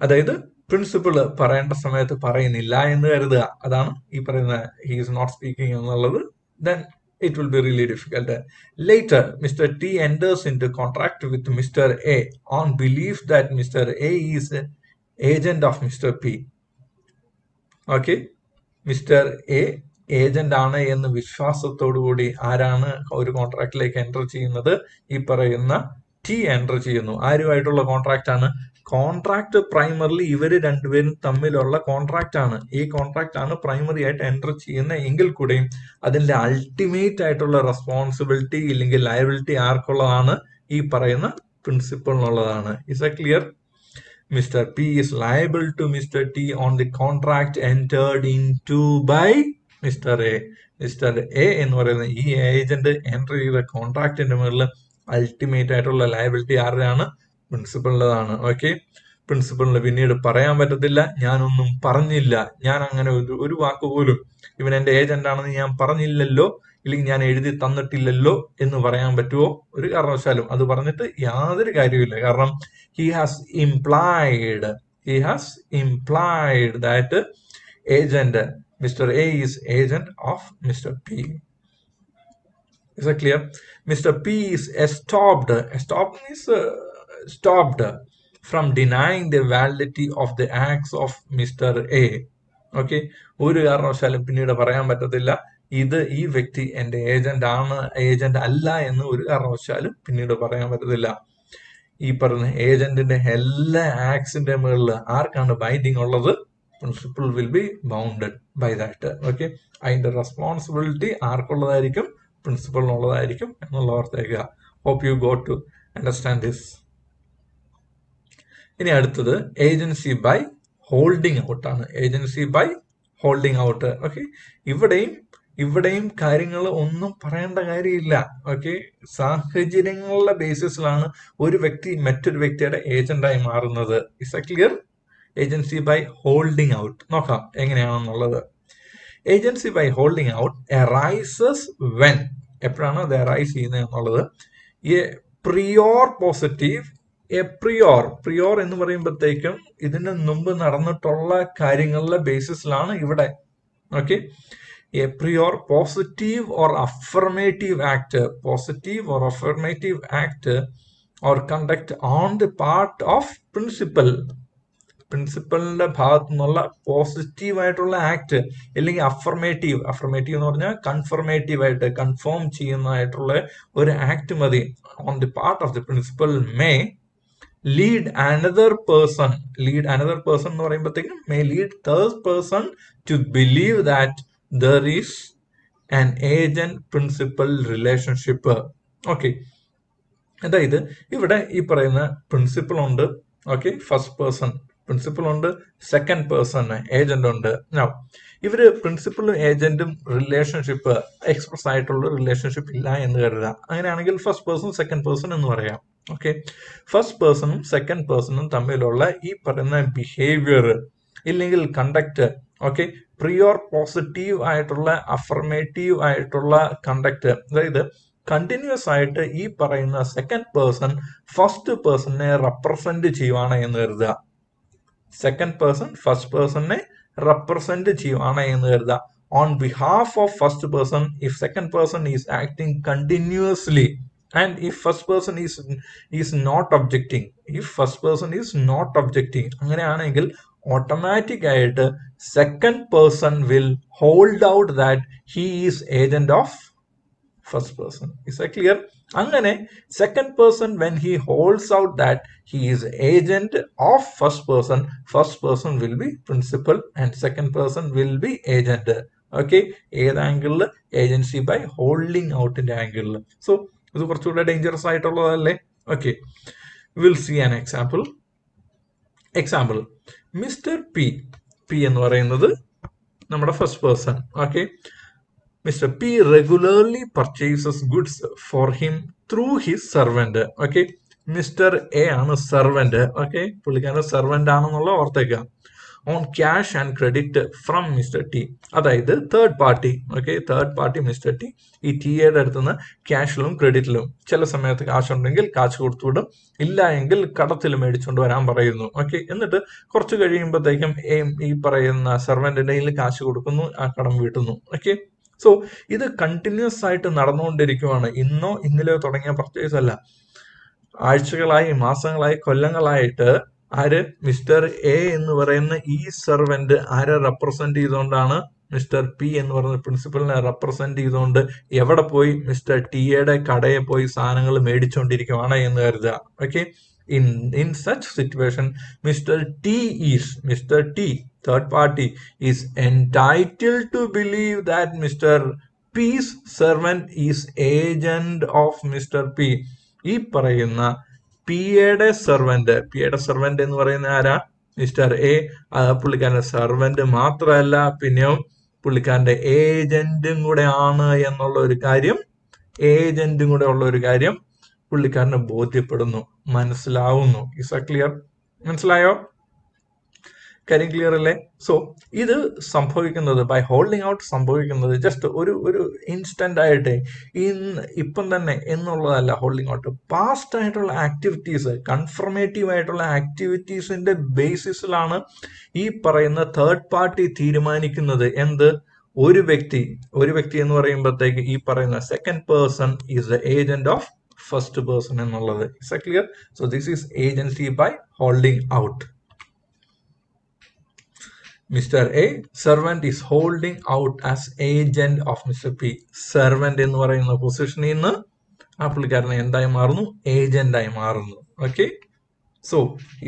അതായത് പ്രിൻസിപ്പിൾ പറയേണ്ട സമയത്ത് പറയുന്നില്ല എന്ന് കരുതുക, അതാണ് ഈ പറയുന്ന ഹി ഈസ് നോട്ട് സ്പീക്കിംഗ് എന്നുള്ളത്. Then it will be really difficult. Later, Mr. T enters into contract with Mr. A on belief that Mr. A is agent of Mr. P. Okay, Mr. A agent ആണ് എന്ന് വിശ്വാസത്തോടു കൂടി ആരാണ് ഒരു കോൺട്രാക്റ്റിലേക്ക് enter ചെയ്യുന്നത്? ഈ പറയുന്ന ടി എൻ്റർ ചെയ്യുന്നു. ആരുമായിട്ടുള്ള കോൺട്രാക്റ്റ് ആണ്? കോൺട്രാക്ട് പ്രൈമറിലി ഇവര് രണ്ടുപേരും തമ്മിലുള്ള കോൺട്രാക്റ്റ് ആണ്. ഈ കോൺട്രാക്റ്റ് ആണ് പ്രൈമറി ആയിട്ട് എൻ്റർ ചെയ്യുന്ന എങ്കിൽ കൂടെയും അതിന്റെ അൾട്ടിമേറ്റ് ആയിട്ടുള്ള റെസ്പോൺസിബിലിറ്റി ഇല്ലെങ്കിൽ ലയബിലിറ്റി ആർക്കുള്ളതാണ്? ഈ പറയുന്ന പ്രിൻസിപ്പളിനുള്ളതാണ്. Is A clear? Mr. P is liable to Mr. T on the contract entered into by Mr. A. Mr. A എന്ന് പറയുന്ന ഈ ഏജന്റ് എൻ്റർ ചെയ്ത കോൺട്രാക്റ്റിന്റെ മുകളിൽ അൾട്ടിമേറ്റ് ആയിട്ടുള്ള ലയബിലിറ്റി ആരുടെയാണ്? പ്രിൻസിപ്പളിൻ്റെതാണ്. ഓക്കെ, പ്രിൻസിപ്പളിന് പിന്നീട് പറയാൻ പറ്റത്തില്ല ഞാനൊന്നും പറഞ്ഞില്ല, ഞാൻ അങ്ങനെ ഒരു വാക്ക് പോലും ഇവൻ എന്റെ ഏജന്റ് ആണെന്ന് ഞാൻ പറഞ്ഞില്ലല്ലോ, ഇല്ലെങ്കിൽ ഞാൻ എഴുതി തന്നിട്ടില്ലല്ലോ എന്ന് പറയാൻ പറ്റുമോ? ഒരു കാരണവശാലും. അത് പറഞ്ഞിട്ട് യാതൊരു കാര്യമില്ല. കാരണം he has implied that agent Mr. A is agent of Mr. P. Is that clear? Mr. P is stopped from denying the validity of the acts of Mr. A. Okay, ഒരു കാരണവശാലും പിന്നീട് പറയാൻ പറ്റത്തില്ല ഇത് ഈ വ്യക്തി എന്റെ ഏജന്റ് അല്ല എന്ന് ഒരു കാരണവശാലും പിന്നീട് പറയാൻ പറ്റത്തില്ല. ഈ പറഞ്ഞ ഏജന്റിന്റെ എല്ലാ ആക്ട്സിന്റെ മുകളിൽ ആർക്കാണ് ബൈൻഡിങ് ഉള്ളത്? Principal will be bounded by that. Okay, അതിന്റെ റെസ്പോൺസിബിലിറ്റി ആർക്കുള്ളതായിരിക്കും? പ്രിൻസിപ്പളിനുള്ളതായിരിക്കും എന്നുള്ള ഓർത്തേക്കുക. Hope you got to understand this. ഇനി അടുത്തത് ഏജൻസി ബൈ ഹോൾഡിംഗ് ഔട്ട് ആണ്. Agency by holding out. Okay, ഇവിടെയും കാര്യങ്ങൾ ഒന്നും പറയേണ്ട കാര്യമില്ല. ഓക്കെ, സാഹചര്യങ്ങളുടെ ബേസിസിലാണ് ഒരു വ്യക്തി മറ്റൊരു വ്യക്തിയുടെ ഏജന്റായി മാറുന്നത്. Is A clear? Agency by holding out നോക്കാം എങ്ങനെയാണെന്നുള്ളത്. Agency by holding out arises when, എപ്പോഴാണ് അത് അറൈസ് ചെയ്യുന്നത് എന്നുള്ളത്? എ പ്രിയോർ പോസിറ്റീവ്, പ്രിയോർ എന്ന് പറയുമ്പോഴത്തേക്കും ഇതിന് മുമ്പ് നടന്നിട്ടുള്ള കാര്യങ്ങളുടെ ബേസിസിലാണ് ഇവിടെ. Okay, a prior positive or affirmative act or conduct on the part of പ്രിൻസിപ്പലിന്റെ ഭാഗത്തു നിന്നുള്ള പോസിറ്റീവ് ആയിട്ടുള്ള ആക്ട് അല്ലെങ്കിൽ അഫർമേറ്റീവ് എന്ന് പറഞ്ഞാൽ കൺഫർമേറ്റീവ് ആയിട്ട് കൺഫേം ചെയ്യുന്നതായിട്ടുള്ള ഒരു ആക്ട് മതി. On the part of the principal may lead another person എന്ന് പറയുമ്പോഴത്തേക്കും may lead third person to believe that there is an agent principal relationship. Okay, അതായത് ഇവിടെ ഈ പറയുന്ന പ്രിൻസിപ്പൾ ഉണ്ട്, ഓക്കെ, ഫസ്റ്റ് പേഴ്സൺ പ്രിൻസിപ്പൾ ഉണ്ട്, സെക്കൻഡ് പേഴ്സൺ ഏജന്റ് ഉണ്ട്. ഇവര് പ്രിൻസിപ്പളും ഏജന്റും റിലേഷൻഷിപ്പ് എക്സ്പ്രസ് ആയിട്ടുള്ള റിലേഷൻഷിപ്പ് ഇല്ല എന്ന് കരുതുക. അങ്ങനെയാണെങ്കിൽ ഫസ്റ്റ് പേഴ്സൺ സെക്കൻഡ് പേഴ്സൺ എന്ന് പറയാം. ഓക്കെ, ഫസ്റ്റ് പേഴ്സണും സെക്കൻഡ് പേഴ്സണും തമ്മിലുള്ള ഈ പറയുന്ന ബിഹേവിയർ ഇല്ലെങ്കിൽ കണ്ടക്ട്, ഓക്കെ, പ്രിയോർ പോസിറ്റീവ് ആയിട്ടുള്ള അഫർമേറ്റീവ് ആയിട്ടുള്ള കണ്ടക്ട്, അതായത് കണ്ടിന്യൂസ് ആയിട്ട് ഈ പറയുന്ന സെക്കൻഡ് പേഴ്സൺ ഫസ്റ്റ് പേഴ്സണിനെ റെപ്രസെന്റ് ചെയ്യുവാണ് എന്ന് കരുതുക. സെക്കൻഡ് പേഴ്സൺ ഫസ്റ്റ് പേഴ്സണിനെ റെപ്രസെന്റ് ചെയ്യുവാണ് എന്ന് കരുതുക. On behalf of first person if second person is acting continuously and if first person is not objecting, അങ്ങനെയാണെങ്കിൽ ഓട്ടോമാറ്റിക് ആയിട്ട് second person will hold out that he is agent of first person. Is that clear? അങ്ങനെ second person when he holds out that he is agent of first person will be principal and second person will be agent. Okay, ഏത് ആംഗിളിൽ? Agency by holding ഔട്ടിന്റെ ആംഗിളിൽ. So ഇത് കുറച്ചുകൂടെ dangerous ആയിട്ടുള്ളതല്ലേ? Okay, will see an example. Mister P എന്ന് പറയുന്നത് നമ്മുടെ first person. Okay, Mr. P regularly purchases goods for him through his servant. Okay, Mr. A ആണ് സെർവന്റ്. ഓക്കെ, പുള്ളിക്കാരൻ സെർവന്റ് ആണെന്നുള്ള ഓർത്തേക്കാം. On cash and credit from mister T, അതായത് third party. Okay, third party mister T ഈ ടിയുടെ അടുത്തുനിന്ന് ക്യാഷിലും ക്രെഡിറ്റിലും ചില സമയത്ത് കാശുണ്ടെങ്കിൽ കാശ് കൊടുത്തുവിടും, ഇല്ല എങ്കിൽ കടത്തിൽ മേടിച്ചുകൊണ്ട് വരാൻ പറയുന്നു. ഓക്കെ, എന്നിട്ട് കുറച്ച് കഴിയുമ്പോഴത്തേക്കും ഈ പറയുന്ന സെർവന്റിന്റെ കയ്യിൽ കാശ് കൊടുക്കുന്നു, ആ കടം വീട്ടുന്നു. ഓക്കെ, സോ ഇത് കണ്ടിന്യൂസ് ആയിട്ട് നടന്നുകൊണ്ടിരിക്കുവാണ്. ഇന്നോ ഇന്നലെയോ തുടങ്ങിയ പർച്ചേസ് അല്ല, ആഴ്ചകളായി, മാസങ്ങളായി, കൊല്ലങ്ങളായിട്ട് ആര്? മിസ്റ്റർ എ എന്ന് പറയുന്ന ഈ സെർവന്റ് ആരെ റെപ്രസെന്റ് ചെയ്തുകൊണ്ടാണ്? മിസ്റ്റർ പി എന്ന് പറയുന്ന പ്രിൻസിപ്പലിനെ റെപ്രസെന്റ് ചെയ്തുകൊണ്ട് എവിടെ പോയി? മിസ്റ്റർ ടിയുടെ കടയിൽ പോയി സാധനങ്ങൾ മേടിച്ചുകൊണ്ടിരിക്കുവാണ് എന്ന് കരുതുക. Okay, in such situation Mr. T third party is entitled to believe that Mr. P's servant is agent of Mr. P. ഈ പറയുന്ന പിയുടെ സെർവന്റ് എന്ന് പറയുന്ന ആരാ? Mister A. പുള്ളിക്കാരന്റെ സെർവന്റ് മാത്രമല്ല, പിന്നെയും പുള്ളിക്കാരന്റെ ഏജന്റും കൂടെ ആണ് എന്നുള്ള ഒരു കാര്യം പുള്ളിക്കാരന് ബോധ്യപ്പെടുന്നു, മനസ്സിലാവുന്നു. Is A clear? മനസ്സിലായോ? കാര്യം ക്ലിയർ അല്ലേ? സോ ഇത് സംഭവിക്കുന്നത് ബൈ ഹോൾഡിംഗ് ഔട്ട് സംഭവിക്കുന്നത് ജസ്റ്റ് ഒരു ഇൻസ്റ്റന്റ് ആയിട്ട് ഇപ്പം തന്നെ എന്നുള്ളതല്ല. ഹോൾഡിംഗ് ഔട്ട് പാസ്റ്റ് ആയിട്ടുള്ള ആക്ടിവിറ്റീസ്, കൺഫർമേറ്റീവ് ആയിട്ടുള്ള ആക്ടിവിറ്റീസിന്റെ ബേസിസിലാണ് ഈ പറയുന്ന തേർഡ് പാർട്ടി തീരുമാനിക്കുന്നത്. എന്ത്? ഒരു വ്യക്തി എന്ന് പറയുമ്പോഴത്തേക്ക് ഈ പറയുന്ന second person is the agent of first person എന്നുള്ളത്. Is A clear? So this is agency by holding out. Mister A servant is holding out as agent of mister P. Servant എന്ന് പറയുന്ന പൊസിഷനിൽ നിന്ന് ആ പുള്ളിക്കാരനെ എന്തായി മാറുന്നു? ഏജന്റായി മാറുന്നു. Okay, so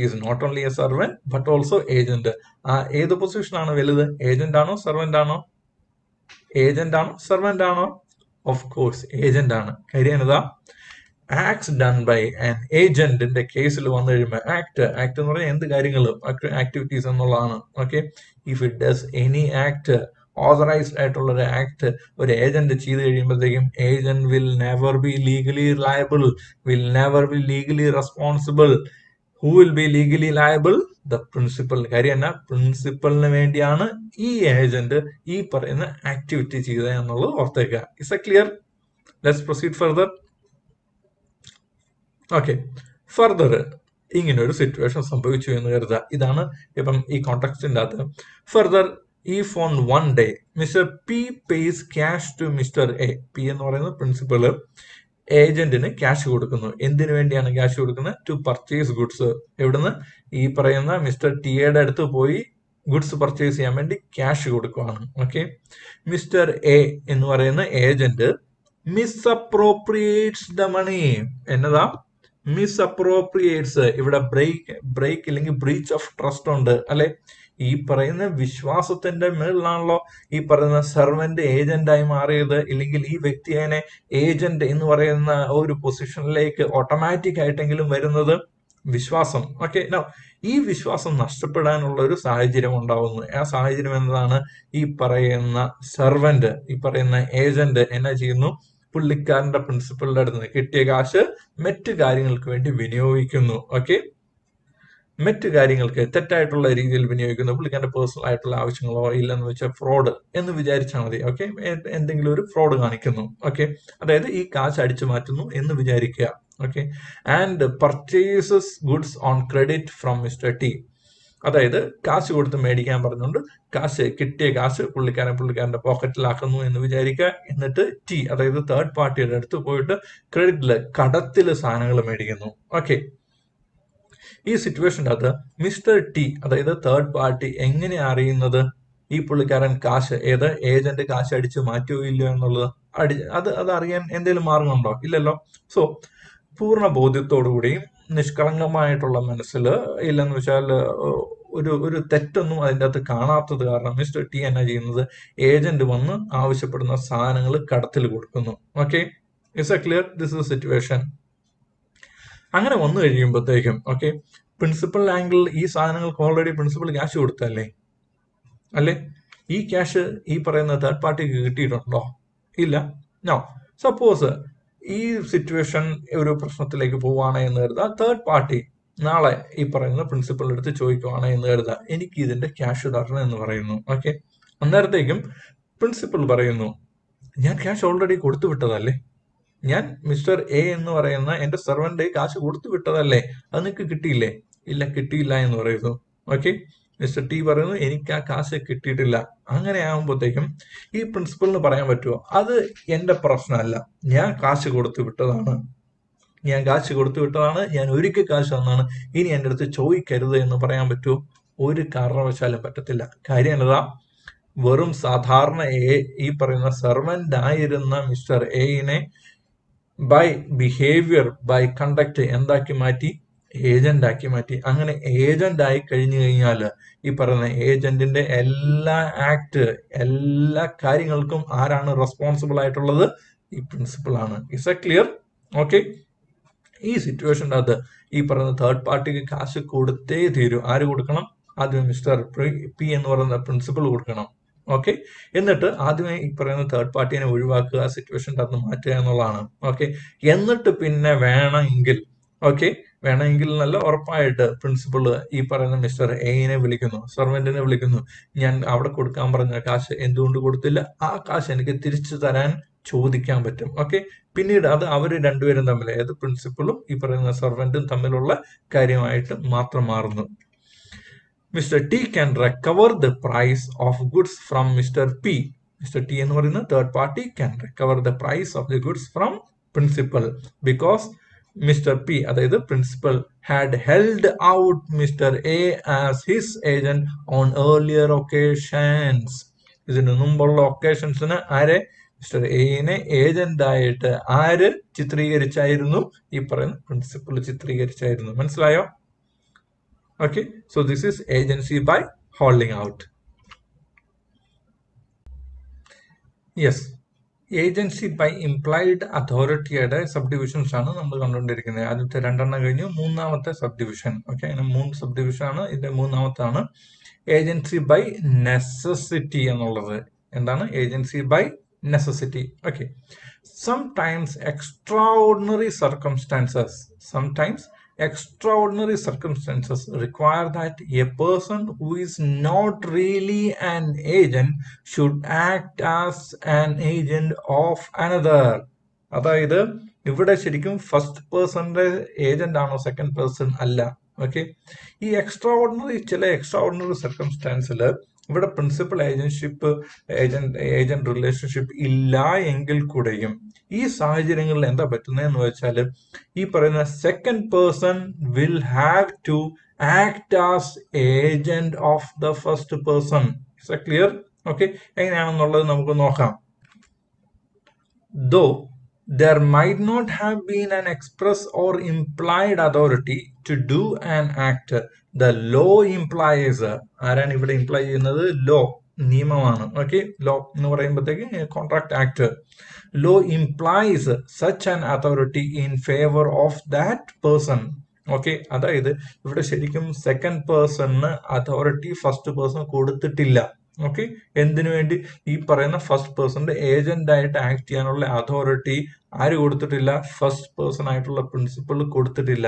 is not only a servant but also agent. ആ ഏത് പൊസിഷനാണ് വലുത്? ഏജന്റ് ആണോ സെർവന്റ് ആണോ? സെർവന്റ് ആണോ? ഓഫ് കോഴ്സ് ഏജന്റ് ആണ്. കാര്യം എന്നതാ? ആക്ട്സ് ഡൺ ബൈ ആൻ ഏജന്റിന്റെ കേസിൽ വന്നു കഴിയുമ്പോൾ ആക്ട് എന്ന് പറഞ്ഞാൽ എന്ത് കാര്യങ്ങളും ആക്ടിവിറ്റീസ് എന്നുള്ളതാണ്. Okay, if it does any act, authorised ആയിട്ടുള്ള ഒരു ആക്ട് ഒരു ഏജന്റ് ചെയ്ത് കഴിയുമ്പോഴത്തേക്കും agent will never be legally liable, will never be legally responsible. Who will be legally liable? The principal. കാര്യം എന്നാ? പ്രിൻസിപ്പലിന് വേണ്ടിയാണ് ഈ ഏജന്റ് ഈ പറയുന്ന ആക്ടിവിറ്റി ചെയ്തത് എന്നുള്ളത് ഓർത്തേക്കുക. Is A clear? Let's proceed further. Okay, further ഇങ്ങനെ ഒരു സിറ്റുവേഷൻ സംഭവിച്ചു എന്ന് കരുതുക. ഇതാണ് ഇപ്പം ഈ കോണ്ടെക്സ്റ്റിന്റെ അകത്ത്. Further, if on one day Mr. P pays cash to Mr. A, P എന്ന് പറയുന്ന പ്രിൻസിപ്പല് ഏജന്റിന് ക്യാഷ് കൊടുക്കുന്നു. എന്തിനു വേണ്ടിയാണ് ക്യാഷ് കൊടുക്കുന്നത്? To purchase goods. എവിടുന്ന്? ഈ പറയുന്ന മിസ്റ്റർ ടിയുടെ അടുത്ത് പോയി ഗുഡ്സ് പർച്ചേസ് ചെയ്യാൻ വേണ്ടി ക്യാഷ് കൊടുക്കുകയാണ്. ഓക്കെ, മിസ്റ്റർ എ എന്ന് പറയുന്ന ഏജന്റ് മിസ്അപ്രോപ്രിയേറ്റ്സ് ദ മണി. എന്നതാ? മിസ്അപ്രോപ്രിയേറ്റ്സ്, ഇവിടെ ബ്രേക്ക് ഇല്ലെങ്കിൽ ബ്രീച്ച് ഓഫ് ട്രസ്റ്റ് ഉണ്ട് അല്ലെ. ഈ പറയുന്ന വിശ്വാസത്തിന്റെ മേളിലാണല്ലോ ഈ പറയുന്ന സെർവന്റ് ഏജന്റായി മാറിയത്. ഇല്ലെങ്കിൽ ഈ വ്യക്തിയെ ഏജന്റ് എന്ന് പറയുന്ന ഒരു പൊസിഷനിലേക്ക് ഓട്ടോമാറ്റിക് ആയിട്ടെങ്കിലും വരുന്നത് വിശ്വാസം. ഓക്കെ, ഈ വിശ്വാസം നഷ്ടപ്പെടാനുള്ള ഒരു സാഹചര്യം ഉണ്ടാവുന്നു. ആ സാഹചര്യം എന്നതാണ് ഈ പറയുന്ന സെർവന്റ്, ഈ പറയുന്ന ഏജന്റ് എന്നാ ചെയ്യുന്നു, പുള്ളിക്കാരന്റെ പ്രിൻസിപ്പലിന്റെ അടുത്ത് നിന്ന് കിട്ടിയ കാശ് മറ്റു കാര്യങ്ങൾക്ക് വേണ്ടി വിനിയോഗിക്കുന്നു. ഓക്കെ, മറ്റു കാര്യങ്ങൾക്ക് തെറ്റായിട്ടുള്ള രീതിയിൽ വിനിയോഗിക്കുന്നു. പുള്ളിക്കാരന്റെ പേഴ്സണൽ ആയിട്ടുള്ള ആവശ്യങ്ങളോ ഇല്ലെന്ന് വെച്ചാൽ ഫ്രോഡ് എന്ന് വിചാരിച്ചാൽ മതി. ഓക്കെ, എന്തെങ്കിലും ഒരു ഫ്രോഡ് കാണിക്കുന്നു. ഓക്കെ, അതായത് ഈ കാശ് അടിച്ചു മാറ്റുന്നു എന്ന് വിചാരിക്കുക. Okay, and purchases goods on credit from mister T, അതായത് കാശ് കൊടുത്ത് മേടിക്കാൻ പറഞ്ഞുകൊണ്ട് കിട്ടിയ കാശ് പുള്ളിക്കാരന്റെ പോക്കറ്റിലാക്കുന്നു എന്ന് വിചാരിക്കുക. എന്നിട്ട് ടി, അതായത് തേർഡ് പാർട്ടിയുടെ അടുത്ത് പോയിട്ട് ക്രെഡിറ്റില് കടത്തില് സാധനങ്ങൾ മേടിക്കുന്നു. ഓക്കെ, ഈ സിറ്റുവേഷൻ്റെ അകത്ത് മിസ്റ്റർ ടി, അതായത് തേർഡ് പാർട്ടി എങ്ങനെ അറിയുന്നത് ഈ പുള്ളിക്കാരൻ ഏജന്റ് കാശ് അടിച്ച് മാറ്റുകയോ ഇല്ലയോ എന്നുള്ളത്? അത് അറിയാൻ എന്തെങ്കിലും മാർഗമുണ്ടോ? ഇല്ലല്ലോ. സോ പൂർണ്ണ ബോധ്യത്തോടുകൂടിയും നിഷ്കളങ്കമായിട്ടുള്ള മനസ്സിൽ, ഇല്ലെന്ന് വെച്ചാൽ ഒരു തെറ്റൊന്നും അതിൻ്റെ അകത്ത് കാണാത്തത് കാരണം മിസ്റ്റർ ടി എന്നാ ചെയ്യുന്നത്, ഏജന്റ് വന്ന് ആവശ്യപ്പെടുന്ന സാധനങ്ങൾ കടത്തിൽ കൊടുക്കുന്നു. Okay, it's a clear, this is situation. അങ്ങനെ വന്നു കഴിയുമ്പോഴത്തേക്കും ഓക്കെ, പ്രിൻസിപ്പൽ ആംഗിൾ ഈ സാധനങ്ങൾക്ക് ഓൾറെഡി പ്രിൻസിപ്പൽ ക്യാഷ് കൊടുത്തല്ലേ അല്ലേ? ഈ ക്യാഷ് ഈ പറയുന്ന തേർഡ് പാർട്ടിക്ക് കിട്ടിയിട്ടുണ്ടോ? ഇല്ല. നോ. സപ്പോസ് ഈ സിറ്റുവേഷൻ ഒരു പ്രശ്നത്തിലേക്ക് പോവുകയാണ് എന്ന് കരുതുക. തേർഡ് പാർട്ടി നാളെ ഈ പറയുന്ന പ്രിൻസിപ്പലിന്റെ അടുത്ത് ചോദിക്കുവാണ് എന്ന് കരുതുക, എനിക്ക് ഇതിന്റെ ക്യാഷ് തരണം എന്ന് പറയുന്നു. ഓക്കെ, അന്നേരത്തേക്കും പ്രിൻസിപ്പൽ പറയുന്നു, ഞാൻ ക്യാഷ് ഓൾറെഡി കൊടുത്തു വിട്ടതല്ലേ, ഞാൻ മിസ്റ്റർ എ എന്ന് പറയുന്ന എന്റെ സെർവന്റ് കാശ് കൊടുത്തു വിട്ടതല്ലേ, അത് നിനക്ക് കിട്ടിയില്ലേ? ഇല്ല, കിട്ടിയില്ല എന്ന് പറയുന്നു. ഓക്കെ, മിസ്റ്റർ ടി പറയുന്നു, എനിക്ക് ആ കാശ് കിട്ടിയിട്ടില്ല. അങ്ങനെ ആകുമ്പോഴത്തേക്കും ഈ പ്രിൻസിപ്പലിന് പറയാൻ പറ്റുമോ, അത് എന്റെ പ്രശ്നമല്ല, ഞാൻ കാശ് കൊടുത്തു വിട്ടതാണ്, ഞാൻ ഒരിക്കൽ കാശ് തന്നാണ്, ഇനി എൻ്റെ അടുത്ത് ചോദിക്കരുത് എന്ന് പറയാൻ പറ്റുമോ? ഒരു കാരണവശാലും പറ്റത്തില്ല. കാര്യം എന്നതാ, വെറും സാധാരണ ഈ പറയുന്ന സെർവന്റ് ആയിരുന്ന മിസ്റ്റർ എനെ ബൈ ബിഹേവിയർ, ബൈ കണ്ടക്ട് എന്താക്കി മാറ്റി? ഏജന്റ് ആക്കി മാറ്റി. അങ്ങനെ ഏജന്റ് ആയി കഴിഞ്ഞു കഴിഞ്ഞാൽ ഈ പറയുന്ന ഏജന്റിന്റെ എല്ലാ കാര്യങ്ങൾക്കും ആരാണ് റെസ്പോൺസിബിൾ ആയിട്ടുള്ളത്? ഈ പ്രിൻസിപ്പൽ ആണ്. It's a clear? ഓക്കെ, ഈ സിറ്റുവേഷൻ്റെ അകത്ത് ഈ പറയുന്ന തേർഡ് പാർട്ടിക്ക് കാശ് കൊടുത്തേ തീരൂ. ആര് കൊടുക്കണം? ആദ്യം മിസ്റ്റർ പി എന്ന് പറയുന്ന പ്രിൻസിപ്പൽ കൊടുക്കണം. ഓക്കെ, എന്നിട്ട് ആദ്യമേ ഈ പറയുന്ന തേർഡ് പാർട്ടിനെ ഒഴിവാക്കുക, സിറ്റുവേഷൻ്റെ അകത്ത് മാറ്റുക എന്നുള്ളതാണ്. ഓക്കെ, എന്നിട്ട് പിന്നെ വേണമെങ്കിൽ നല്ല ഉറപ്പായിട്ട് പ്രിൻസിപ്പൾ ഈ പറയുന്ന മിസ്റ്റർ എനെ വിളിക്കുന്നു, സെർവന്റിനെ വിളിക്കുന്നു, ഞാൻ അവിടെ കൊടുക്കാൻ പറഞ്ഞ കാശ് എന്തുകൊണ്ട് കൊടുത്തില്ല, ആ കാശ് എനിക്ക് തിരിച്ചു തരാൻ ചോദിക്കാൻ പറ്റും. ഓക്കെ, പിന്നീട് അത് അവർ രണ്ടുപേരും തമ്മിൽ, അതായത് പ്രിൻസിപ്പളും ഈ പറയുന്ന സെർവന്റും തമ്മിലുള്ള കാര്യമായിട്ട് മാത്രം മാറുന്നു. Mr. T can recover the price of goods from Mr. P. Mr. T എന്ന് പറയുന്ന third party can recover the price of the goods from principal because Mr. P, അതായത് principal, had held out Mr. A as his agent on earlier occasions. ഇതിന് മുമ്പുള്ള ഒക്കേഷൻസിന് ആരെ? Mister എനെ agent ആയിട്ട് ആര് ചിത്രീകരിച്ചായിരുന്നു? ഈ പറയുന്ന പ്രിൻസിപ്പൽ ചിത്രീകരിച്ചായിരുന്നു. മനസ്സിലായോ? Okay, so this is agency by holding out. Yes, agency by implied authorityയുടെ സബ്ഡിവിഷൻസ് ആണ് നമ്മൾ കണ്ടുകൊണ്ടിരിക്കുന്നത്. ആദ്യത്തെ രണ്ടെണ്ണം കഴിഞ്ഞു, മൂന്നാമത്തെ സബ്ഡിവിഷൻ. ഓക്കെ, അങ്ങനെ 3 സബ്ഡിവിഷൻ ആണ്. ഇതിന്റെ മൂന്നാമത്താണ് ഏജൻസി ബൈ നെസസിറ്റി എന്നുള്ളത്. എന്താണ് agency by necessity? Okay, sometimes extraordinary circumstances require that a person who is not really an agent should act as an agent of another. അതായത് ഇവിടെ ശരിക്കും ഫസ്റ്റ് പേഴ്സന്റെ agent ആണോ, സെക്കൻഡ് പേഴ്സൺ അല്ല. Okay, ഈ ചില എക്സ്ട്രാordinary സർക്കംസ്റ്റാൻസിൽ ഇവിടെ പ്രിൻസിപ്പൽ ഏജന്റ് റിലേഷൻഷിപ്പ് ഇല്ല എങ്കിൽ കൂടെയും ഈ സാഹചര്യങ്ങളിൽ എന്താ പറ്റുന്നതെന്ന് വെച്ചാൽ ഈ പറയുന്ന second person will have to act as agent of the first person. It's a clear? Okay, എങ്ങനെയാണെന്നുള്ളത് നമുക്ക് നോക്കാം. Though there might not have been an express or implied authority to do an act. The law implies, ആരാണ് ഇവിടെ imply ചെയ്യുന്നത്? Law, നിയമമാണ്. Okay, law എന്ന് പറയുമ്പോഴത്തേക്ക് contract act. Law implies such an authority in favour of that person. Okay, അതായത് ഇവിടെ ശരിക്കും second പേഴ്സണിന് അതോറിറ്റി ഫസ്റ്റ് പേഴ്സൺ കൊടുത്തിട്ടില്ല. ഓക്കെ, എന്തിനു വേണ്ടി? ഈ പറയുന്ന ഫസ്റ്റ് പേഴ്സന്റെ ഏജന്റ് ആയിട്ട് ആക്ട് ചെയ്യാനുള്ള അതോറിറ്റി ആര് കൊടുത്തിട്ടില്ല? ഫസ്റ്റ് പേഴ്സൺ ആയിട്ടുള്ള പ്രിൻസിപ്പൾ കൊടുത്തിട്ടില്ല.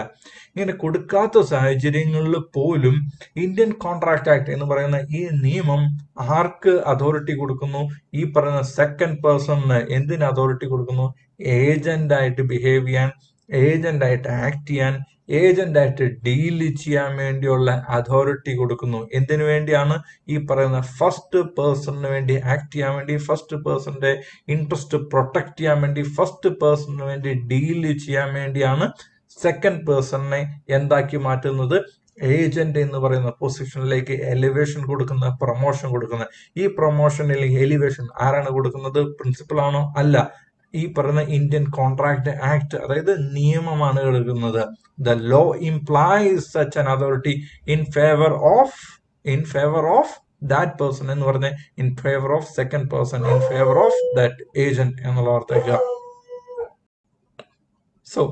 ഇങ്ങനെ കൊടുക്കാത്ത സാഹചര്യങ്ങളിൽ പോലും ഇന്ത്യൻ കോൺട്രാക്ട് ആക്ട് എന്ന് പറയുന്ന ഈ നിയമം ആർക്ക് അതോറിറ്റി കൊടുക്കുന്നു? ഈ പറയുന്ന സെക്കൻഡ് പേഴ്സണിന് എന്തിന് അതോറിറ്റി കൊടുക്കുന്നു? ഏജന്റ് ആയിട്ട് ബിഹേവ് ചെയ്യാൻ, ഏജന്റ് ആയിട്ട് ആക്ട് ചെയ്യാൻ, ഏജന്റ് ആയിട്ട് ഡീൽ ചെയ്യാൻ വേണ്ടിയുള്ള അതോറിറ്റി കൊടുക്കുന്നു. എന്തിനു വേണ്ടിയാണ്? ഈ പറയുന്ന ഫസ്റ്റ് പേഴ്സണിന് വേണ്ടി ആക്ട് ചെയ്യാൻ വേണ്ടി, ഫസ്റ്റ് പേഴ്സന്റെ ഇൻട്രസ്റ്റ് പ്രൊട്ടക്ട് ചെയ്യാൻ വേണ്ടി, ഫസ്റ്റ് പേഴ്സണിന് വേണ്ടി ഡീൽ ചെയ്യാൻ വേണ്ടിയാണ് സെക്കൻഡ് പേഴ്സണിനെ എന്താക്കി മാറ്റുന്നത്? ഏജന്റ് എന്ന് പറയുന്ന പൊസിഷനിലേക്ക് എലിവേഷൻ കൊടുക്കുന്ന, പ്രൊമോഷൻ കൊടുക്കുന്ന. ഈ പ്രൊമോഷൻ അല്ലെങ്കിൽ എലിവേഷൻ ആരാണ് കൊടുക്കുന്നത്? പ്രിൻസിപ്പൽ ആണോ? അല്ല, ഈ പറയുന്ന ഇന്ത്യൻ കോൺട്രാക്ട് ആക്ട്, അതായത് നിയമമാണ് എടുക്കുന്നത്. The law implies such an authority in favour of that person എന്ന് പറഞ്ഞ in favour of second person, in favour of that agent എന്നുള്ള അർത്ഥേക്ക. So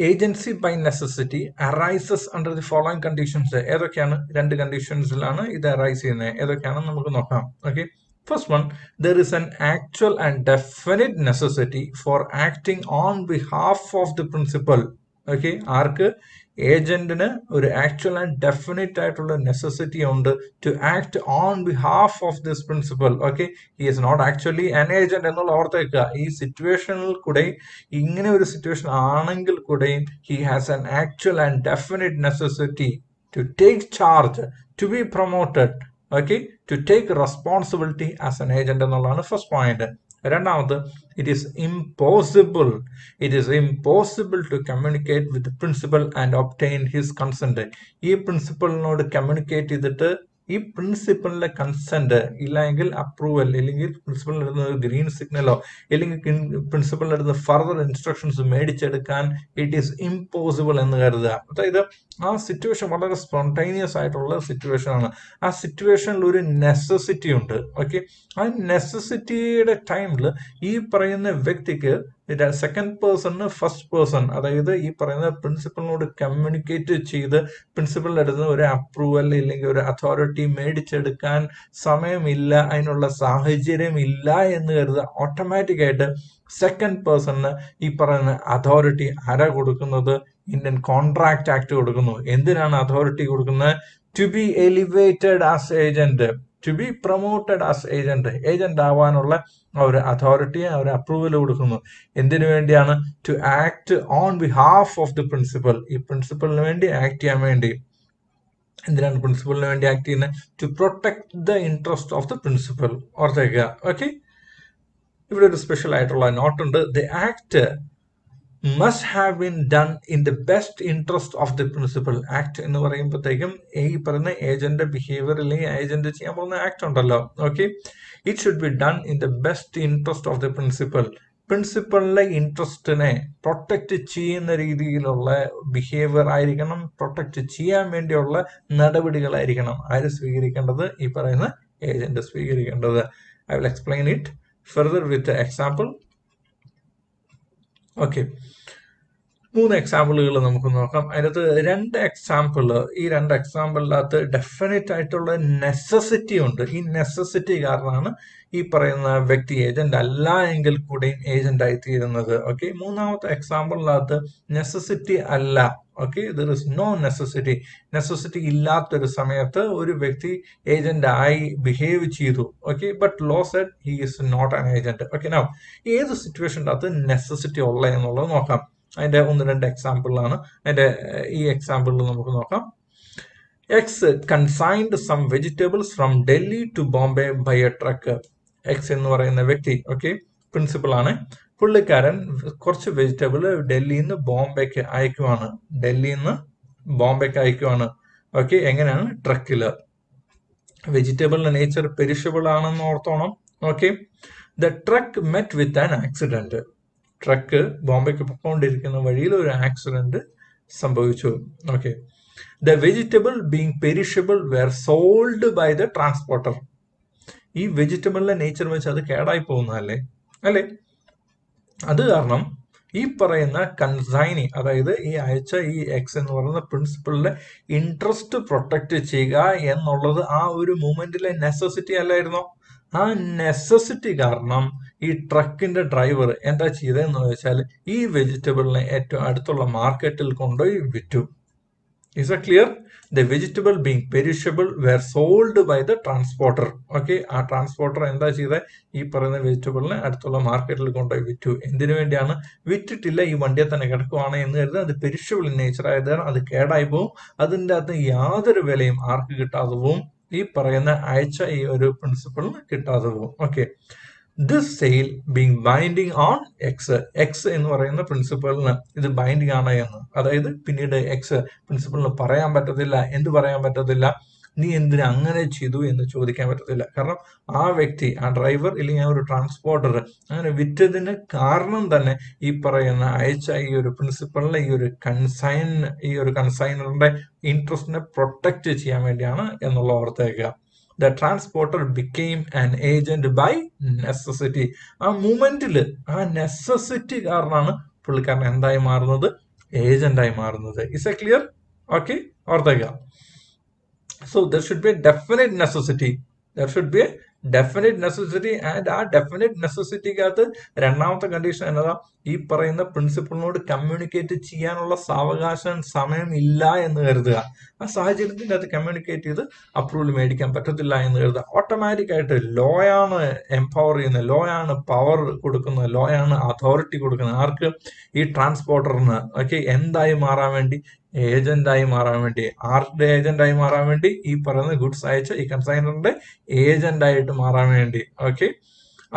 agency by necessity arises under the following conditions. ഏതൊക്കെയാണ്? 2 കണ്ടീഷൻസിലാണ് ഇത് അറൈസ് ചെയ്യുന്നത്. ഏതൊക്കെയാണെന്ന് നമുക്ക് നോക്കാം. Okay, first one, there is an actual and definite necessity for acting on behalf of the principal. Okay, ആർക്ക്? ഏജന്റിന് ഒരു ആക്ച്വൽ ആൻഡ് ഡെഫിനിറ്റ് ആയിട്ടുള്ള നെസസിറ്റി ഉണ്ട് to act on behalf of this principal. Okay, he is not actually an agent എന്നുള്ള ഓർത്തേക്കുക. ഈ സിറ്റുവേഷനിൽ കൂടെ, ഇങ്ങനെ ഒരു സിറ്റുവേഷൻ ആണെങ്കിൽ കൂടെയും he has an actual and definite necessity to take charge, to be promoted, okay, to take responsibility as an agent എന്നുള്ളതാണ് ഫസ്റ്റ് പോയിന്റ്. രണ്ടാമത്, it is impossible to communicate with principal and obtain his consent. ഈ പ്രിൻസിപ്പലിനോട് communicate ചെയ്തിട്ട് ഈ പ്രിൻസിപ്പലിന്റെ consent ഇല്ലെങ്കിൽ, approval ഇല്ലെങ്കിൽ, പ്രിൻസിപ്പലിന് ഇടുന്ന ഗ്രീൻ സിഗ്നലോ ഇല്ലെങ്കിൽ പ്രിൻസിപ്പലിന് ഇടുന്ന ഫർദർ ഇൻസ്ട്രക്ഷൻസ് മേടിച്ചെടുക്കാൻ ഇറ്റ് ഈസ് ഇമ്പോസിബിൾ എന്ന് കരുതുക. അതായത് ആ സിറ്റുവേഷൻ വളരെ സ്പോണ്ടേനിയസ് ആയിട്ടുള്ള സിറ്റുവേഷൻ ആണ്. ആ സിറ്റുവേഷനിൽ ഒരു നെസസിറ്റി ഉണ്ട്. ഓക്കെ, ആ നെസസിറ്റിയുടെ ടൈമിൽ ഈ പറയുന്ന വ്യക്തിക്ക് സെക്കൻഡ് പേഴ്സണിന് ഫസ്റ്റ് പേഴ്സൺ, അതായത് ഈ പറയുന്ന പ്രിൻസിപ്പലിനോട് കമ്മ്യൂണിക്കേറ്റ് ചെയ്ത് പ്രിൻസിപ്പലിന്റെ അടുത്ത് ഒരു അപ്രൂവൽ ഇല്ലെങ്കിൽ ഒരു അതോറിറ്റി മേടിച്ചെടുക്കാൻ സമയമില്ല, അതിനുള്ള സാഹചര്യം ഇല്ല എന്ന് കരുതുക. ഓട്ടോമാറ്റിക് ആയിട്ട് സെക്കൻഡ് പേഴ്സണിന് ഈ പറയുന്ന അതോറിറ്റി ആരാ കൊടുക്കുന്നത്? ഇന്ത്യൻ കോൺട്രാക്ട് ആക്ട് കൊടുക്കുന്നു. എന്തിനാണ് അതോറിറ്റി കൊടുക്കുന്നത്? To be elevated as agent, to be promoted as agent, agent ആവാനുള്ള ഒരു അതോറിറ്റി, ഒരു അപ്രൂവൽ കൊടുക്കുന്നു. എന്തിനു വേണ്ടിയാണ്? To act on behalf of the principal, ഈ പ്രിൻസിപ്പലിന് വേണ്ടി ആക്ട് ചെയ്യാൻ വേണ്ടി. എന്തിനാണ് പ്രിൻസിപ്പലിന് വേണ്ടി ആക്ട് ചെയ്യുന്നത്? To protect the interest of the principal. ഓർത്തേക്കുക. ഓക്കെ, ഇവിടെ ഒരു സ്പെഷ്യൽ ആയിട്ടുള്ള നോട്ടുണ്ട്. The act must have been done in the best interest of the principal. Act എന്ന് പറയുമ്പോഴത്തേക്കും ഈ പറയുന്ന ഏജന്റ് ബിഹേവിയർ അല്ലെങ്കിൽ ഏജന്റ് ചെയ്യാൻ പോകുന്ന ആക്ട് ഉണ്ടല്ലോ. Okay, it should be done in the best interest of the principal. പ്രിൻസിപ്പലിന്റെ ഇൻട്രസ്റ്റിനെ പ്രൊട്ടക്ട് ചെയ്യുന്ന രീതിയിലുള്ള ബിഹേവിയർ ആയിരിക്കണം, പ്രൊട്ടക്ട് ചെയ്യാൻ വേണ്ടിയുള്ള നടപടികളായിരിക്കണം ആര് സ്വീകരിക്കേണ്ടത്? ഈ പറയുന്ന ഏജന്റ് സ്വീകരിക്കേണ്ടത്. I will explain it further with example. Okay, 3 എക്സാമ്പിളുകൾ നമുക്ക് നോക്കാം. അതിനകത്ത് 2 എക്സാമ്പിൾ, ഈ 2 എക്സാമ്പിളിനകത്ത് ഡെഫിനറ്റ് ആയിട്ടുള്ള നെസസിറ്റി ഉണ്ട്. ഈ നെസസിറ്റി കാരണമാണ് ഈ പറയുന്ന വ്യക്തി ഏജന്റ് അല്ല എങ്കിൽ കൂടെയും ഏജന്റ് ആയിത്തീരുന്നത്. ഓക്കെ, 3ാമത്തെ എക്സാമ്പിളിനകത്ത് നെസസിറ്റി അല്ല. Okay, there is no necessity. Necessity ഇല്ലാത്തൊരു സമയത്ത് ഒരു വ്യക്തി ഏജന്റ് ആയി ബിഹേവ് ചെയ്തു. Okay, but law said he is not an agent. Okay, now ഏത് സിറ്റുവേഷൻ്റെ അകത്ത് നെസസിറ്റി ഉള്ള എന്നുള്ളത് നോക്കാം. അതിന്റെ 1-2 എക്സാമ്പിളാണ്. അതിന്റെ ഈ എക്സാമ്പിളിൽ നമുക്ക് നോക്കാം. X consigned some vegetables from Delhi to Bombay by a truck. X എന്ന് പറയുന്ന വ്യക്തി, ഓക്കെ, പ്രിൻസിപ്പൽ ആണ്. പുള്ളിക്കാരൻ കുറച്ച് വെജിറ്റബിൾ ഡൽഹിയിൽ നിന്ന് ബോംബെക്ക് അയക്കുവാണ്. ഓക്കെ, എങ്ങനെയാണ്? ട്രക്കില്. വെജിറ്റബിളിന്റെ നേച്ചർ പെരിഷബിൾ ആണെന്ന് ഓർത്തോണം. Okay, the truck met with an accident. Truck ബോംബെക്ക് പൊക്കോണ്ടിരിക്കുന്ന വഴിയിൽ ഒരു ആക്സിഡന്റ് സംഭവിച്ചു. Okay, the vegetable being perishable were sold by the transporter. ഈ വെജിറ്റബിളിന്റെ നേച്ചർ വെച്ച് അത് കേടായി പോകുന്നതല്ലേ, അല്ലേ? അത് കാരണം ഈ പറയുന്ന കൺസൈനി, അതായത് ഈ അയച്ച ഈ എക്സ് എന്ന് പറയുന്ന പ്രിൻസിപ്പളിന്റെ ഇൻട്രസ്റ്റ് പ്രൊട്ടക്ട് ചെയ്യുക എന്നുള്ളത് ആ ഒരു മൂമെന്റിലെ നെസസിറ്റി അല്ലായിരുന്നോ? ആ നെസസിറ്റി കാരണം ഈ ട്രക്കിന്റെ ഡ്രൈവർ എന്താ ചെയ്തതെന്ന് വെച്ചാൽ ഈ വെജിറ്റബിളിനെ ഏറ്റവും അടുത്തുള്ള മാർക്കറ്റിൽ കൊണ്ടുപോയി വിറ്റു. Is that clear? The vegetable being perishable were sold by the transporter. Okay, ആ ട്രാൻസ്പോർട്ടർ എന്താ ചെയ്ത ഈ പറയുന്ന വെജിറ്റബിളിനെ അടുത്തുള്ള മാർക്കറ്റിൽ കൊണ്ടുപോയി വിറ്റു. എന്തിനു വേണ്ടിയാണ്? വിറ്റിട്ടില്ല, ഈ വണ്ടിയെ തന്നെ കിടക്കുവാണ് എന്ന് കരുതി അത് പെരിഷബിൾ നേച്ചർ ആയതാണ്, അത് കേടായി പോവും, അതിൻ്റെ അകത്ത് യാതൊരു വിലയും ആർക്ക് കിട്ടാതെ പോവും, ഈ പറയുന്ന അയച്ച ഈ ഒരു പ്രിൻസിപ്പളിന് കിട്ടാതെ പോവും. Okay, this sale being binding on X. X എന്ന് പറയുന്ന പ്രിൻസിപ്പളിന് ഇത് ബൈൻഡിങ് ആണ് എന്ന്, അതായത് പിന്നീട് എക്സ് പ്രിൻസിപ്പളിന് പറയാൻ പറ്റത്തില്ല. എന്ത് പറയാൻ പറ്റത്തില്ല? നീ എന്തിനു അങ്ങനെ ചെയ്തു എന്ന് ചോദിക്കാൻ പറ്റത്തില്ല. കാരണം ആ വ്യക്തി, ആ ഡ്രൈവർ ഇല്ലെങ്കിൽ ആ ഒരു ട്രാൻസ്പോർട്ടർ അങ്ങനെ വിറ്റതിന് കാരണം തന്നെ ഈ പറയുന്ന അയച്ച ഈ ഒരു പ്രിൻസിപ്പളിനെ ഈ ഒരു കൺസൈനറിന്റെ ഇൻട്രസ്റ്റിനെ പ്രൊട്ടക്ട് ചെയ്യാൻ വേണ്ടിയാണ് എന്നുള്ള ഓർത്തേക്കുക. The transporter became an agent by necessity. ആ മൂമെന്റില് ആ നെസസിറ്റി കാരണമാണ് പുള്ളിക്കാരൻ എന്തായി മാറുന്നത്? ഏജന്റായി മാറുന്നത്. Is A clear? ഓക്കെ, ഓർത്തേക്ക. So there should be a definite necessity. There should be a definite necessity, and ആ ഡെഫിനറ്റ് നെസസിറ്റിക്കകത്ത് രണ്ടാമത്തെ കണ്ടീഷൻ എന്നതാ? ഈ പറയുന്ന പ്രിൻസിപ്പിളിനോട് കമ്മ്യൂണിക്കേറ്റ് ചെയ്യാനുള്ള സാവകാശം സമയം ഇല്ല എന്ന് കരുതുക. ആ സാഹചര്യത്തിന്റെ അത് കമ്മ്യൂണിക്കേറ്റ് ചെയ്ത് അപ്രൂവൽ മേടിക്കാൻ പറ്റത്തില്ല എന്ന് കരുതുക. ഓട്ടോമാറ്റിക് ആയിട്ട് ലോ ആണ് എംപവർ ചെയ്യുന്നത്, ലോ ആണ് പവർ കൊടുക്കുന്നത്, ലോ ആണ് അതോറിറ്റി കൊടുക്കുന്നത്. ആർക്ക്? ഈ ട്രാൻസ്പോർട്ടറിന്. ഓക്കെ, എന്തായി മാറാൻ വേണ്ടി? ഏജന്റായി മാറാൻ വേണ്ടി. ആരുടെ ഏജന്റായി മാറാൻ വേണ്ടി? ഈ പറയുന്ന ഗുഡ്സ് അയച്ച ഈ കൺസൈനറിന്റെ ഏജന്റായിട്ട് മാറാൻ വേണ്ടി. ഓക്കെ,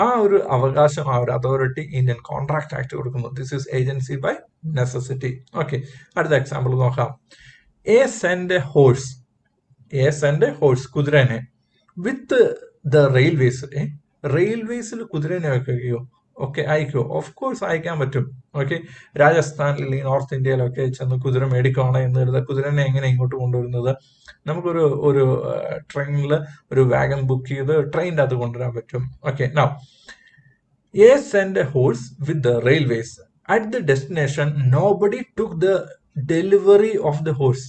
ആ ഒരു അവകാശം, ആ ഒരു അതോറിറ്റി ഇന്ത്യൻ കോൺട്രാക്ട് ആക്ട് കൊടുക്കുന്നു. This is agency by necessity. Okay, അടുത്ത എക്സാമ്പിൾ നോക്കാം. A send a horse. A send a horse, കുതിരനെ, വിത്ത് ദ റെയിൽവേസ്. റെയിൽവേസിൽ കുതിരനെ വെക്കുകയോ? ഓക്കെ, അയക്കോ? ഓഫ് കോഴ്സ് അയക്കാൻ പറ്റും. ഓക്കെ, രാജസ്ഥാനിൽ നോർത്ത് ഇന്ത്യയിലൊക്കെ ചെന്ന് കുതിര മേടിക്കുകയാണ് എന്ന് കരുതുക. കുതിരനെ എങ്ങനെ ഇങ്ങോട്ട് കൊണ്ടുവരുന്നത്? നമുക്കൊരു ട്രെയിനിൽ ഒരു വാഗൺ ബുക്ക് ചെയ്ത് ട്രെയിനിൻ്റെ അത് കൊണ്ടുവരാൻ പറ്റും. Okay, now A send a horse with the railways. At the destination nobody took the delivery of the horse.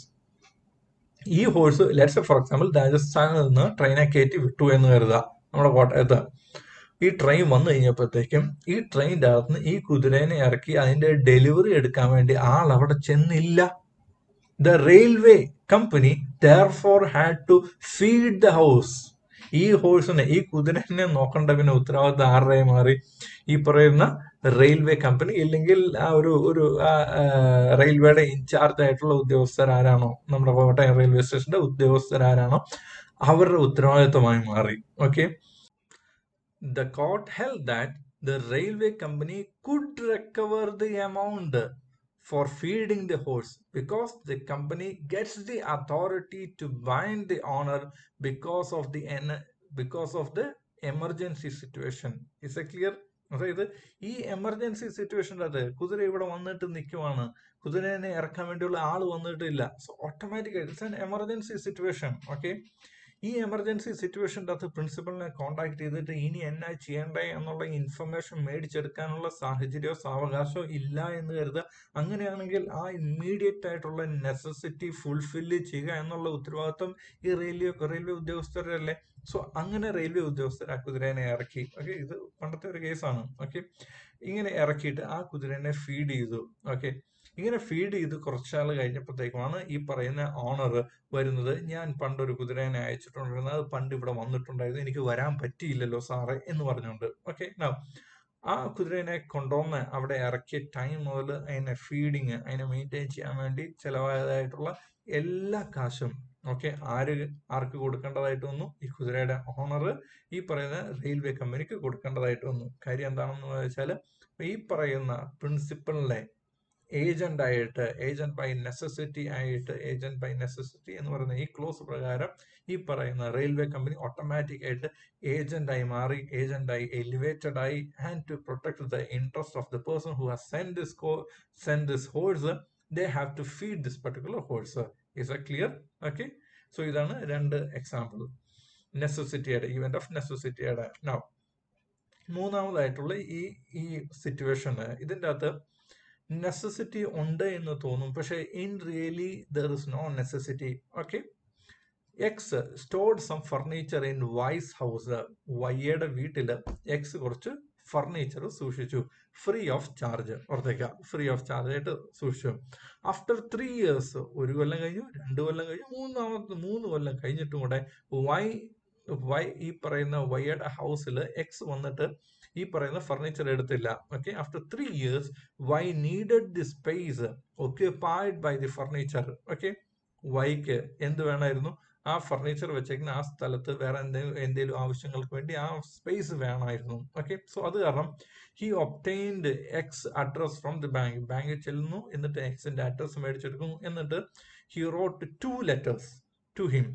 ഈ ഹോഴ്സ് ലെറ്റ്സ് ഫോർ എക്സാമ്പിൾ രാജസ്ഥാനിൽ നിന്ന് ട്രെയിനെ കയറ്റി വിട്ടു എന്ന് കരുതുക നമ്മുടെ കോട്ടയത്ത്. ഈ ട്രെയിൻ വന്നു കഴിഞ്ഞപ്പോഴത്തേക്കും ഈ ട്രെയിനിൻ്റെ അകത്ത് ഈ കുതിരേനെ ഇറക്കി അതിന്റെ ഡെലിവറി എടുക്കാൻ വേണ്ടി ആൾ അവിടെ ചെന്നില്ല. The railway company therefore had to feed the horse. ഈ ഹോഴ്സിനെ, ഈ കുതിരനെ നോക്കേണ്ട പിന്നെ ഉത്തരവാദിത്തം ആരുടെ മാറി? ഈ പറയുന്ന റെയിൽവേ കമ്പനി, ഇല്ലെങ്കിൽ ആ ഒരു റെയിൽവേയുടെ ഇൻചാർജ് ആയിട്ടുള്ള ഉദ്യോഗസ്ഥരാരാണോ, നമ്മുടെ കോട്ടയം റെയിൽവേ സ്റ്റേഷന്റെ ഉദ്യോഗസ്ഥരാരാണോ, അവരുടെ ഉത്തരവാദിത്തമായി മാറി. Okay, the court held that the railway company could recover the amount for feeding the horse because the company gets the authority to bind the owner because of the emergency situation. Is it clear? അതായത് ഈ emergency സിറ്റുവേഷൻ്റെ അത് കുതിര ഇവിടെ വന്നിട്ട് നിൽക്കുവാണ്, കുതിരനെ ഇറക്കാൻ വേണ്ടിയുള്ള ആള് വന്നിട്ടില്ല. സോ ഓട്ടോമാറ്റിക്കായിട്ട് it's an emergency situation. Okay, ഈ എമർജൻസി സിറ്റുവേഷൻ്റെ അകത്ത് പ്രിൻസിപ്പളിനെ കോൺടാക്ട് ചെയ്തിട്ട് ഇനി എന്നാ ചെയ്യണ്ടേ എന്നുള്ള ഇൻഫർമേഷൻ മേടിച്ചെടുക്കാനുള്ള സാഹചര്യമോ സാവകാശമോ ഇല്ല എന്ന് കരുതുക. അങ്ങനെയാണെങ്കിൽ ആ ഇമ്മീഡിയറ്റ് ആയിട്ടുള്ള നെസസിറ്റി ഫുൾഫില്ല് ചെയ്യുക എന്നുള്ള ഉത്തരവാദിത്വം ഈ റെയിൽവേ ഉദ്യോഗസ്ഥരല്ലേ. സോ അങ്ങനെ റെയിൽവേ ഉദ്യോഗസ്ഥർ ആ കുതിരേനെ ഇറക്കി. ഓക്കെ, ഇത് പണ്ടത്തെ ഒരു കേസാണ്. ഓക്കെ, ഇങ്ങനെ ഇറക്കിയിട്ട് ആ കുതിരേനെ ഫീഡ് ചെയ്തു. ഓക്കെ, ഇങ്ങനെ ഫീഡ് ചെയ്ത് കുറച്ചാൾ കഴിഞ്ഞപ്പോഴത്തേക്കുമാണ് ഈ പറയുന്ന ഓണർ വരുന്നത്. ഞാൻ പണ്ടൊരു കുതിരേനെ അയച്ചിട്ടുണ്ടായിരുന്നു, അത് പണ്ട് ഇവിടെ വന്നിട്ടുണ്ടായിരുന്നു, എനിക്ക് വരാൻ പറ്റിയില്ലല്ലോ സാറേ എന്ന് പറഞ്ഞുകൊണ്ട്. ഓക്കെ, ആ കുതിരേനെ കൊണ്ടുവന്ന് അവിടെ ഇറക്കിയ ടൈം മുതൽ അതിനെ ഫീഡിങ്, അതിനെ മെയിൻറ്റെയിൻ ചെയ്യാൻ വേണ്ടി ചിലവായതായിട്ടുള്ള എല്ലാ കാശും ആർക്ക് കൊടുക്കേണ്ടതായിട്ട് വന്നു? ഈ കുതിരയുടെ ഓണർ ഈ പറയുന്ന റെയിൽവേ കമ്പനിക്ക് കൊടുക്കേണ്ടതായിട്ട് വന്നു. കാര്യം എന്താണെന്ന് വെച്ചാൽ ഈ പറയുന്ന പ്രിൻസിപ്പളിനെ ഏജന്റ് ആയിട്ട് ഏജന്റ് ബൈ നെസസിറ്റി ആയിട്ട് ഏജന്റ് ബൈ നെസസിറ്റി എന്ന് പറയുന്ന ഈ ക്ലോസ് പ്രകാരം ഈ പറയുന്ന റെയിൽവേ കമ്പനി ഓട്ടോമാറ്റിക് ആയിട്ട് ഏജന്റ് ആയി മാറി, ഏജന്റ് ആയി എലിവേറ്റഡ് ആയി, and to protect the interest of the person who has send this horse, they have to feed this particular horse. Is that clear? Okay, so ഇതാണ് രണ്ട് example നെസസിറ്റിയുടെ, event of നെസസിറ്റിയുടെ. Now മൂന്നാമതായിട്ടുള്ള ഈ സിറ്റുവേഷന് ഇതിൻ്റെ അകത്ത് നെസസിറ്റി ഉണ്ട് എന്ന് തോന്നും, പക്ഷെ in really there is no necessity. Okay, X stored some furniture in Y's house. വൈയുടെ വീട്ടിൽ എക്സ് കുറച്ച് ഫർണിച്ചർ സൂക്ഷിച്ചു ഫ്രീ ഓഫ് ചാർജ്. ഓർത്തേക്ക, ഫ്രീ ഓഫ് ചാർജ് ആയിട്ട് സൂക്ഷിച്ചു. ആഫ്റ്റർ 3 years, 1 കൊല്ലം കഴിഞ്ഞു, 2 കൊല്ലം കഴിഞ്ഞു, 3 കൊല്ലം കഴിഞ്ഞിട്ടും കൂടെ വൈ ഈ പറയുന്ന വൈയുടെ ഹൗസിൽ എക്സ് വന്നിട്ട് ഈ പറയുന്ന ഫർണിച്ചർ എടുത്തില്ല. Okay, after 3 years Y needed the space occupied by the furniture. Okay, വൈക്ക് എന്ത് വേണമായിരുന്നു? ആ ഫർണിച്ചർ വെച്ചേക്കുന്ന ആ സ്ഥലത്ത് വേറെ എന്തെങ്കിലും ആവശ്യങ്ങൾക്ക് വേണ്ടി ആ സ്പേസ് വേണമായിരുന്നു. ഓക്കെ, സോ അത് കാരണം he obtained X address from the bank. ബാങ്കിൽ ചെല്ലുന്നു, എന്നിട്ട് എക്സിന്റെ അഡ്രസ് മേടിച്ചെടുക്കുന്നു, എന്നിട്ട് he wrote 2 letters to him.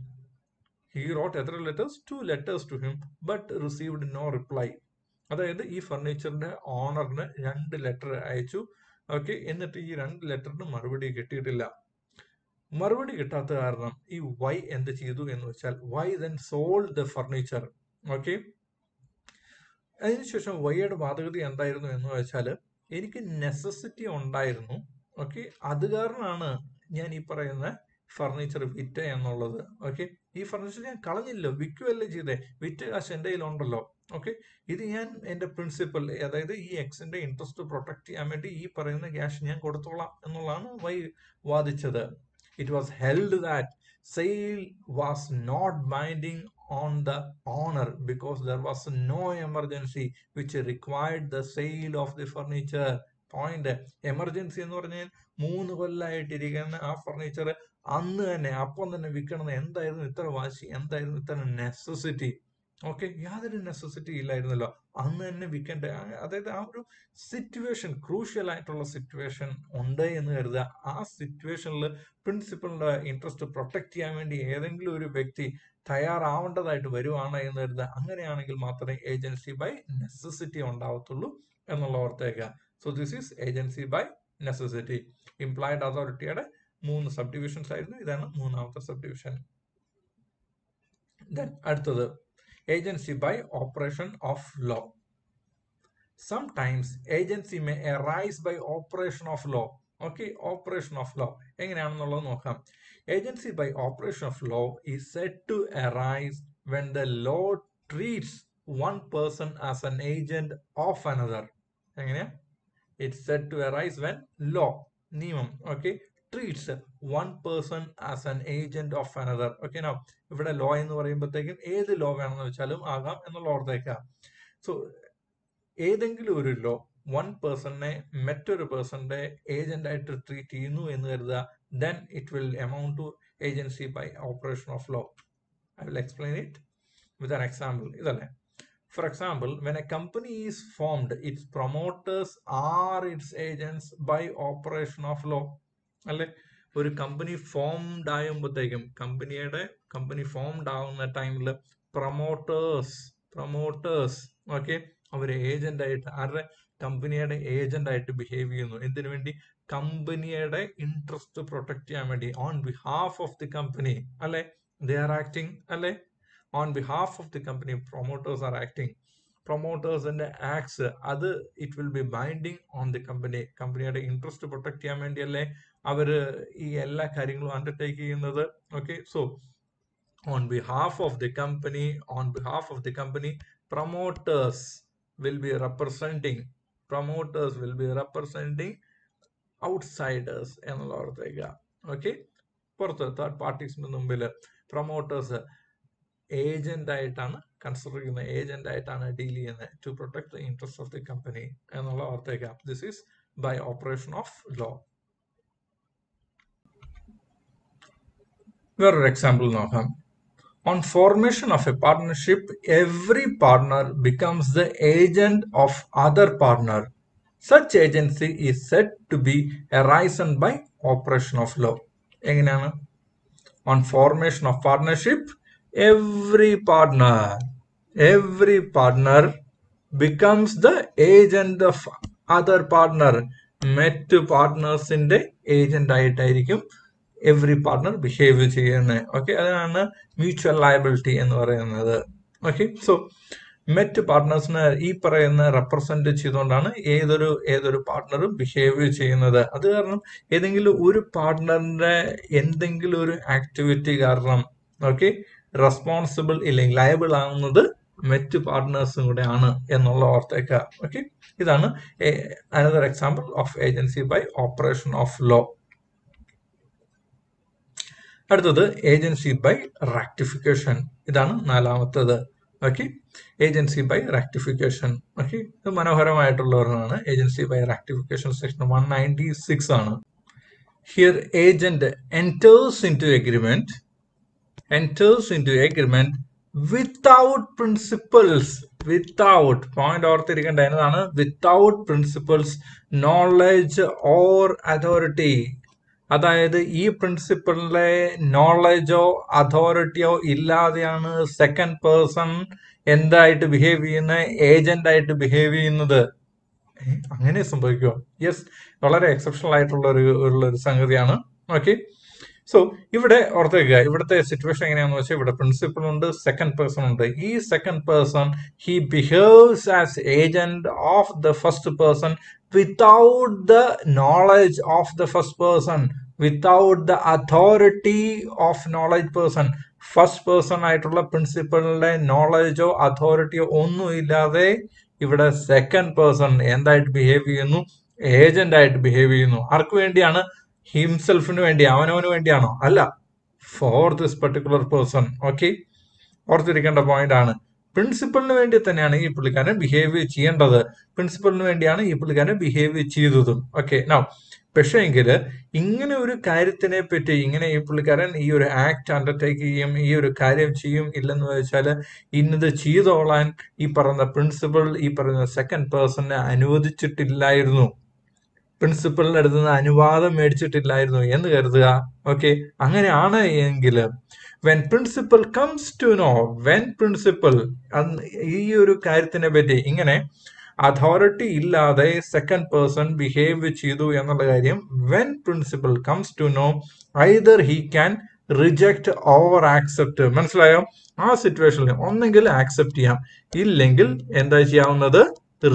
He wrote എത്ര letters? 2 letters to him, but received no reply. അതായത് ഈ ഫർണിച്ചറിന്റെ ഓണറിന് 2 ലെറ്റർ അയച്ചു. ഓക്കെ, എന്നിട്ട് ഈ 2 ലെറ്ററിന് മറുപടി കിട്ടിയിട്ടില്ല. മറുപടി കിട്ടാത്ത കാരണം ഈ വൈ എന്ത് ചെയ്തു എന്ന് വെച്ചാൽ Y then sold the furniture. Okay, അതിനുശേഷം വൈയുടെ വാദഗതി എന്തായിരുന്നു എന്ന് വെച്ചാൽ എനിക്ക് നെസസിറ്റി ഉണ്ടായിരുന്നു. ഓക്കെ, അത് കാരണമാണ് ഞാൻ ഈ പറയുന്ന ഫർണിച്ചർ വിറ്റ എന്നുള്ളത്. ഓക്കെ, ഈ ഫർണിച്ചർ ഞാൻ കളഞ്ഞില്ലോ, വിൽക്കുകയല്ലേ ചെയ്തേ, വിറ്റ കാശ് എൻ്റെ കയ്യിലുണ്ടല്ലോ. ഓക്കെ, ഇത് ഞാൻ എൻ്റെ പ്രിൻസിപ്പൽ, അതായത് ഈ എക്സിന്റെ ഇൻട്രസ്റ്റ് പ്രൊട്ടക്ട് ചെയ്യാൻ വേണ്ടി ഈ പറയുന്ന ക്യാഷ് ഞാൻ കൊടുത്തോളാം എന്നുള്ളതാണ് Y വാദിച്ചത്. It was held that sale was not binding on the owner because there was no emergency which required the sale of the furniture. Point, emergency എന്ന് പറഞ്ഞാൽ 3 കൊല്ലമായിട്ടിരിക്കുന്ന ആ ഫർണിച്ചർ അന്ന് തന്നെ അപ്പം തന്നെ വിൽക്കണം. എന്തായിരുന്നു ഇത്ര വാശി? എന്തായിരുന്നു ഇത്ര നെസസിറ്റി? ഓക്കെ, യാതൊരു നെസസിറ്റി ഇല്ലായിരുന്നല്ലോ, അന്ന് തന്നെ വിൽക്കേണ്ട. അതായത് ആ ഒരു സിറ്റുവേഷൻ, ക്രൂഷ്യൽ ആയിട്ടുള്ള സിറ്റുവേഷൻ ഉണ്ട് എന്ന് കരുതുക. ആ സിറ്റുവേഷനിൽ പ്രിൻസിപ്പലിന്റെ ഇൻട്രസ്റ്റ് പ്രൊട്ടക്ട് ചെയ്യാൻ വേണ്ടി ഏതെങ്കിലും ഒരു വ്യക്തി തയ്യാറാവേണ്ടതായിട്ട് വരുവാണ് എന്ന് കരുതുക. അങ്ങനെയാണെങ്കിൽ മാത്രമേ ഏജൻസി ബൈ നെസസിറ്റി ഉണ്ടാവത്തുള്ളൂ എന്നുള്ള ഓർത്തേക്കുക. So this is agency by necessity. Employed അതോറിറ്റിയുടെ 3 സബ് ഡിവിഷൻസ് ആയിരുന്നു, ഇതാണ് മൂന്നാമത്തെ സബ് ഡിവിഷൻ. ദെൻ അടുത്തത് agency by operation of law. Sometimes agency may arise by operation of law. Okay, operation of law എങ്ങനെയാണെന്നുള്ളത് നോക്കാം. Agency by operation of law is said to arise when the law treats one person as an agent of another. എങ്ങനെയാ? It's said to arise when law, നിയമം, okay, treats one person as an agent of another. Okay, now ഇവിടെ law എന്ന് പറയുമ്പോഴത്തേക്കും ഏത് law വേണമെന്ന് വെച്ചാലും ആകാം എന്നുള്ള ഓർത്തേക്കാം. സോ ഏതെങ്കിലും ഒരു ലോ വൺ പേഴ്സണിനെ മറ്റൊരു പേഴ്സണിന്റെ ഏജന്റ് ആയിട്ട് ട്രീറ്റ് ചെയ്യുന്നു എന്ന് കരുതുക, then it will amount to agency by operation of law. I will explain it with an example. ഇതല്ലേ, for example, when a company is formed, its promoters are its agents by operation of law. അല്ലെ, ഒരു company formed ആകുമ്പോഴത്തേക്കും company formed ആവുന്ന ടൈമിൽ promoters okay, അവർ agent ആയിട്ട് ആരുടെ? കമ്പനിയുടെ agent ആയിട്ട് ബിഹേവ് ചെയ്യുന്നു. എന്തിനു വേണ്ടി? കമ്പനിയുടെ ഇൻട്രസ്റ്റ് പ്രൊട്ടക്ട് ചെയ്യാൻ വേണ്ടി. On behalf of the company അല്ലെ, ദേ ആർ ആക്ടിങ് അല്ലെ, on behalf of the company promoters are acting. പ്രൊമോട്ടേഴ്സിന്റെ ആക്ട്സ് അത് it will be binding on the company. കമ്പനിയുടെ ഇൻട്രസ്റ്റ് പ്രൊട്ടക്ട് ചെയ്യാൻ വേണ്ടിയല്ലേ അവര് ഈ എല്ലാ കാര്യങ്ങളും അണ്ടർടേക്ക് ചെയ്യുന്നത്. Okay, so on behalf of the company, promoters will be representing outsiders എന്നുള്ള ഓർത്തേക്ക. ഓക്കെ, പുറത്ത് തേർഡ് പാർട്ടീസിന് മുമ്പിൽ പ്രൊമോട്ടേഴ്സ് ഏജന്റ് ആയിട്ടാണ് കൺസിഡർ ചെയ്യുന്നത്, ഏജന്റ് ആയിട്ടാണ് ഡീൽ ചെയ്യുന്നത് to protect the interest of the company എന്നുള്ള ഓർത്തേക്ക. This is by operation of law. വേറൊരു എക്സാമ്പിൾ നോക്കാം. On formation of a partnership, every partner becomes the agent of other partner. Such agency is said to be arisen by operation of law. എങ്ങനെയാണ്? On formation of partnership, every partner becomes the agent of other partner. മറ്റ് പാർട്ട്നേഴ്സിന്റെ agent ആയിട്ടായിരിക്കും every partner behave ചെയ്യുന്നത്. Okay, അതാണ് mutual liability എന്ന് പറയുന്നത്. Okay, so മറ്റ് പാർട്ട്നേഴ്സിനെ ഈ പറയുന്ന റെപ്രസെന്റ് ചെയ്തുകൊണ്ടാണ് ഏതൊരു പാർട്ട്ണറും ബിഹേവ് ചെയ്യുന്നത്. അത് കാരണം ഏതെങ്കിലും ഒരു പാർട്ട്ണറിന്റെ എന്തെങ്കിലും ഒരു ആക്ടിവിറ്റി കാരണം ഓക്കെ റെസ്പോൺസിബിൾ ഇല്ലെങ്കിൽ ലയബിൾ ആവുന്നത് മറ്റ് പാർട്ട്നേഴ്സും കൂടെ ആണ് എന്നുള്ള ഓർത്തേക്ക. ഓക്കെ, ഇതാണ് another example of agency by operation of law. അടുത്തത് ഏജൻസി ബൈ റാക്ടിഫിക്കേഷൻ. ഇതാണ് നാലാമത്തത്. Okay, agency by ratification. Okay, ഇത് മനോഹരമായിട്ടുള്ള ഒരെണ്ണമാണ്. ഏജൻസി ബൈ റാക്ടിഫിക്കേഷൻ സെക്ഷൻ 196 ആണ്. Here agent enters into agreement without principles, without point ഓർത്തിരിക്കേണ്ട എന്നതാണ് without principles, knowledge or authority. അതായത് ഈ പ്രിൻസിപ്പിളിലെ നോളജോ അതോറിറ്റിയോ ഇല്ലാതെയാണ് സെക്കൻഡ് പേഴ്സൺ എന്തായിട്ട് ബിഹേവ് ചെയ്യുന്നത്, ഏജന്റ് ആയിട്ട് ബിഹേവ് ചെയ്യുന്നത്. അങ്ങനെ സംഭവിക്കുമോ? യെസ്, വളരെ എക്സെപ്ഷണൽ ആയിട്ടുള്ള ഒരു സംഗതിയാണ്. ഓക്കെ, സോ ഇവിടെ ഓർത്തേക്കുക, ഇവിടുത്തെ സിറ്റുവേഷൻ എങ്ങനെയാണെന്ന് വെച്ചാൽ ഇവിടെ പ്രിൻസിപ്പൾ ഉണ്ട്, സെക്കൻഡ് പേഴ്സൺ ഉണ്ട്. ഈ second person he behaves as agent of the first person without the knowledge of the first person, without the authority of knowledge person. First person ആയിട്ടുള്ള പ്രിൻസിപ്പളിന്റെ നോളജോ അതോറിറ്റിയോ ഒന്നും ഇല്ലാതെ ഇവിടെ സെക്കൻഡ് പേഴ്സൺ എന്തായിട്ട് ബിഹേവ് ചെയ്യുന്നു? Agent ആയിട്ട് behave ചെയ്യുന്നു. ആർക്ക് വേണ്ടിയാണ്? ഹിംസെൽഫിന് വേണ്ടി, അവനവന് വേണ്ടിയാണോ? അല്ല, for this particular person. Okay, ഓർത്തിരിക്കേണ്ട പോയിന്റ് ആണ്. പ്രിൻസിപ്പളിന് വേണ്ടി തന്നെയാണ് ഈ പുള്ളിക്കാരൻ ബിഹേവ് ചെയ്യേണ്ടത്. പ്രിൻസിപ്പളിന് വേണ്ടിയാണ് ഈ പുള്ളിക്കാരൻ ബിഹേവ് ചെയ്തതും. ഓക്കെ, നൗ പക്ഷേ എങ്കിൽ ഇങ്ങനെ ഒരു കാര്യത്തിനെ പറ്റി ഇങ്ങനെ ഈ പുള്ളിക്കാരൻ ഈ ഒരു ആക്ട് അണ്ടർടേക്ക് ചെയ്യും, ഈ ഒരു കാര്യം ചെയ്യും ഇല്ലെന്ന് വെച്ചാൽ ഇന്നത് ചെയ്തോളാൻ ഈ പറയുന്ന പ്രിൻസിപ്പൾ ഈ പറയുന്ന സെക്കൻഡ് പേഴ്സണിനെ അനുവദിച്ചിട്ടില്ലായിരുന്നു, പ്രിൻസിപ്പളിന്റെ അടുത്ത് നിന്ന് അനുവാദം മേടിച്ചിട്ടില്ലായിരുന്നു എന്ന് കരുതുക. ഓക്കെ, അങ്ങനെയാണ് എങ്കിൽ when principal comes to know, when principal ഈ ഒരു കാര്യത്തിനെ പറ്റി ഇങ്ങനെ അതോറിറ്റി ഇല്ലാതെ സെക്കൻഡ് പേഴ്സൺ ബിഹേവ് ചെയ്തു എന്നുള്ള കാര്യം when principal comes to know, either he can reject or accept. മനസ്സിലായോ? ആ സിറ്റുവേഷനിൽ ഒന്നെങ്കിൽ ആക്സെപ്റ്റ് ചെയ്യാം, ഇല്ലെങ്കിൽ എന്താ ചെയ്യാവുന്നത്?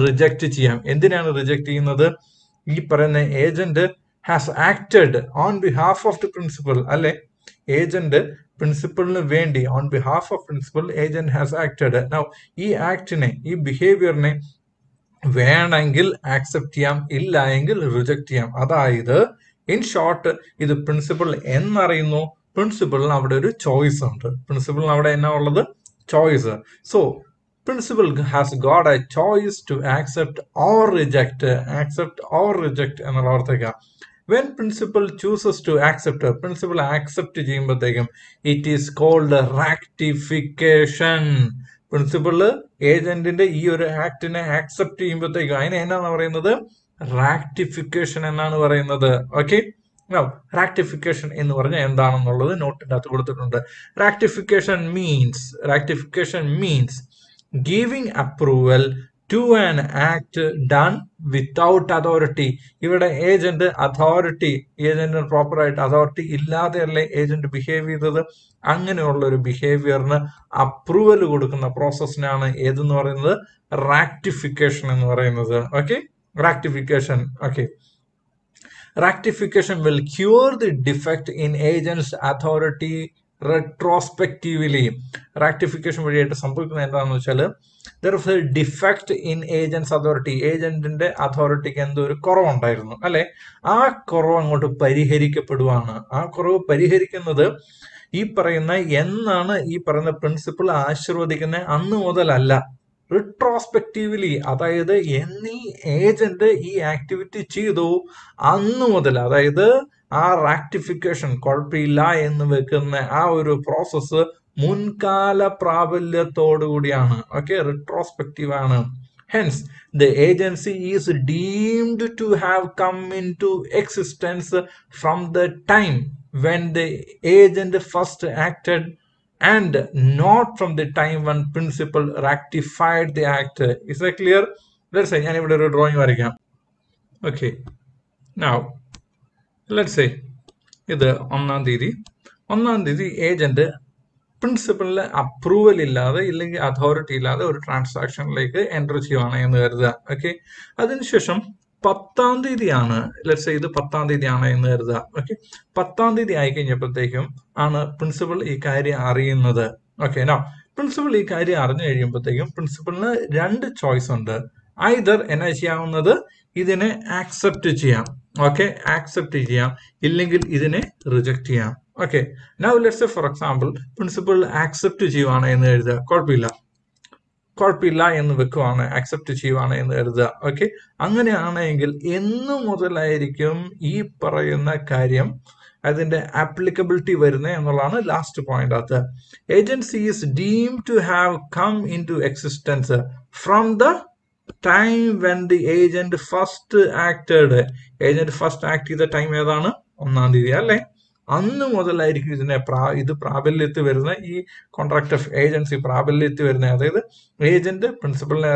റിജക്ട് ചെയ്യാം. എന്തിനാണ് റിജക്ട് ചെയ്യുന്നത്? ഈ പറയുന്ന agent has acted on behalf of the principal, അല്ലെ? ഏജന്റ് പ്രിൻസിപ്പളിന് വേണ്ടി on behalf of principal agent has acted. Now ഈ ആക്ടിനെ, ഈ ബിഹേവിയറിനെ വേണമെങ്കിൽ ആക്സെപ്റ്റ് ചെയ്യാം, ഇല്ല എങ്കിൽ റിജക്ട് ചെയ്യാം. അതായത് ഇൻ ഷോർട്ട് ഇത് പ്രിൻസിപ്പൾ എന്നറിയുന്നു, പ്രിൻസിപ്പളിന് അവിടെ ഒരു ചോയ്സ് ഉണ്ട്. പ്രിൻസിപ്പളിന് അവിടെ എന്നാ ഉള്ളത്? Choice. So principal has got a choice to accept or reject എന്നുള്ള ഓർത്തേക്ക. When principal chooses to accept, principal accept ചെയ്യുമ്പോഴത്തേക്കും it is called ratification. Principal ഏജന്റിന്റെ ഈ ഒരു ആക്ടിനെ ആക്സെപ്റ്റ് ചെയ്യുമ്പോഴത്തേക്കും അതിനെ എന്നാണ് പറയുന്നത്? റാക്ടിഫിക്കേഷൻ എന്നാണ് പറയുന്നത്. ഓക്കെ, റാക്ടിഫിക്കേഷൻ എന്ന് പറഞ്ഞാൽ എന്താണെന്നുള്ളത് നോട്ടിന്റെ അകത്ത് കൊടുത്തിട്ടുണ്ട്. Ratification means giving approval to an act done without authority. ഇവിടെ ഏജന്റ് ഏജന്റിന് പ്രോപ്പർ ആയിട്ട് അതോറിറ്റി ഇല്ലാതെയല്ലേ ഏജന്റ് ബിഹേവ് ചെയ്തത്? അങ്ങനെയുള്ള ഒരു ബിഹേവിയറിന് അപ്രൂവൽ കൊടുക്കുന്ന പ്രോസസ്സിനാണ് ഏതെന്ന് പറയുന്നത്? റാക്ടിഫിക്കേഷൻ എന്ന് പറയുന്നത്. Okay, ratification. Okay, ratification will cure the defect in agent's authority retrospectively. Ratification വഴിയായിട്ട് സംഭവിക്കുന്നത് എന്താണെന്ന് വെച്ചാൽ there is a defect in agent's authority. ഏജന്റിന്റെ അതോറിറ്റിക്ക് എന്തോ ഒരു കുറവുണ്ടായിരുന്നു, അല്ലെ? ആ കുറവ് അങ്ങോട്ട് പരിഹരിക്കപ്പെടുവാണ്. ആ കുറവ് പരിഹരിക്കുന്നത് ഈ പറയുന്ന എന്നാണ് ഈ പറയുന്ന പ്രിൻസിപ്പിൾ ആശീർവദിക്കുന്ന അന്ന് മുതലല്ല, റിട്രോസ്പെക്റ്റീവ്ലി. അതായത് എന്നീ ഏജന്റ് ഈ ആക്ടിവിറ്റി ചെയ്തു അന്ന് മുതൽ, അതായത് ആ റാക്ടിഫിക്കേഷൻ കുഴപ്പമില്ല എന്ന് വെക്കുന്ന ആ ഒരു പ്രോസസ്സ് മുൻകാല പ്രാബല്യത്തോടു കൂടിയാണ്. ഓക്കെ, റിട്രോസ്പെക്റ്റീവ് ആണ്. Hence, the agency is deemed to have come into existence from the time when the agent first acted and not from the time when principal ratified the act. Is that clear? Let's say, ഞാൻ ഇവിടെ ഒരു drawing വരയ്ക്കാം. Okay. Now, let's say, ഇത് ഒന്നാം തീയതി agent പ്രിൻസിപ്പലിന് approval ഇല്ലാതെ ഇല്ലെങ്കിൽ authority ഇല്ലാതെ ഒരു ട്രാൻസാക്ഷനിലേക്ക് എൻ്റർ ചെയ്യുവാണ് എന്ന് കരുതുക. ഓക്കെ, അതിനുശേഷം 10-ാം തീയതിയാണ്, ലെറ്റ്സ് സേ ഇത് 10-ാം തീയതിയാണ് എന്ന് കരുതുക. ഓക്കെ, 10-ാം തീയതി ആയി കഴിഞ്ഞപ്പോഴത്തേക്കും ആണ് പ്രിൻസിപ്പൽ ഈ കാര്യം അറിയുന്നത്. ഓക്കെ, നോ പ്രിൻസിപ്പൽ ഈ കാര്യം അറിഞ്ഞു കഴിയുമ്പോഴത്തേക്കും പ്രിൻസിപ്പലിന് 2 ചോയ്സ് ഉണ്ട്. ഐദർ എന്നാ ചെയ്യാവുന്നത്, ഇതിനെ ആക്സെപ്റ്റ് ചെയ്യാം. ഓക്കെ, ആക്സെപ്റ്റ് ചെയ്യാം, ഇല്ലെങ്കിൽ ഇതിനെ റിജക്ട് ചെയ്യാം. Okay, now let's say for example principal accept ചെയ്യുവാണ് എന്ന് കരുതുക. കുഴപ്പമില്ല എന്ന് വെക്കുവാണ്, ആക്സെപ്റ്റ് ചെയ്യുവാണ് എന്ന് കരുതുക. ഓക്കെ, അങ്ങനെയാണെങ്കിൽ എന്ന് മുതലായിരിക്കും ഈ പറയുന്ന കാര്യം അതിന്റെ ആപ്ലിക്കബിലിറ്റി വരുന്നത് എന്നുള്ളതാണ് ലാസ്റ്റ് പോയിന്റ്. അത് agency is deem to have come into existence from the time when the agent first acted. Agent first act ചെയ്ത ടൈം ഏതാണ്? 1-ാം തീയതി അല്ലേ? അന്ന് മുതലായിരിക്കും ഇത് പ്രാബല്യത്തിൽ വരുന്ന ഈ കോൺട്രാക്ട് ഓഫ് ഏജൻസി പ്രാബല്യത്തിൽ വരുന്നത്. അതായത് ഏജന്റ് പ്രിൻസിപ്പലിനെ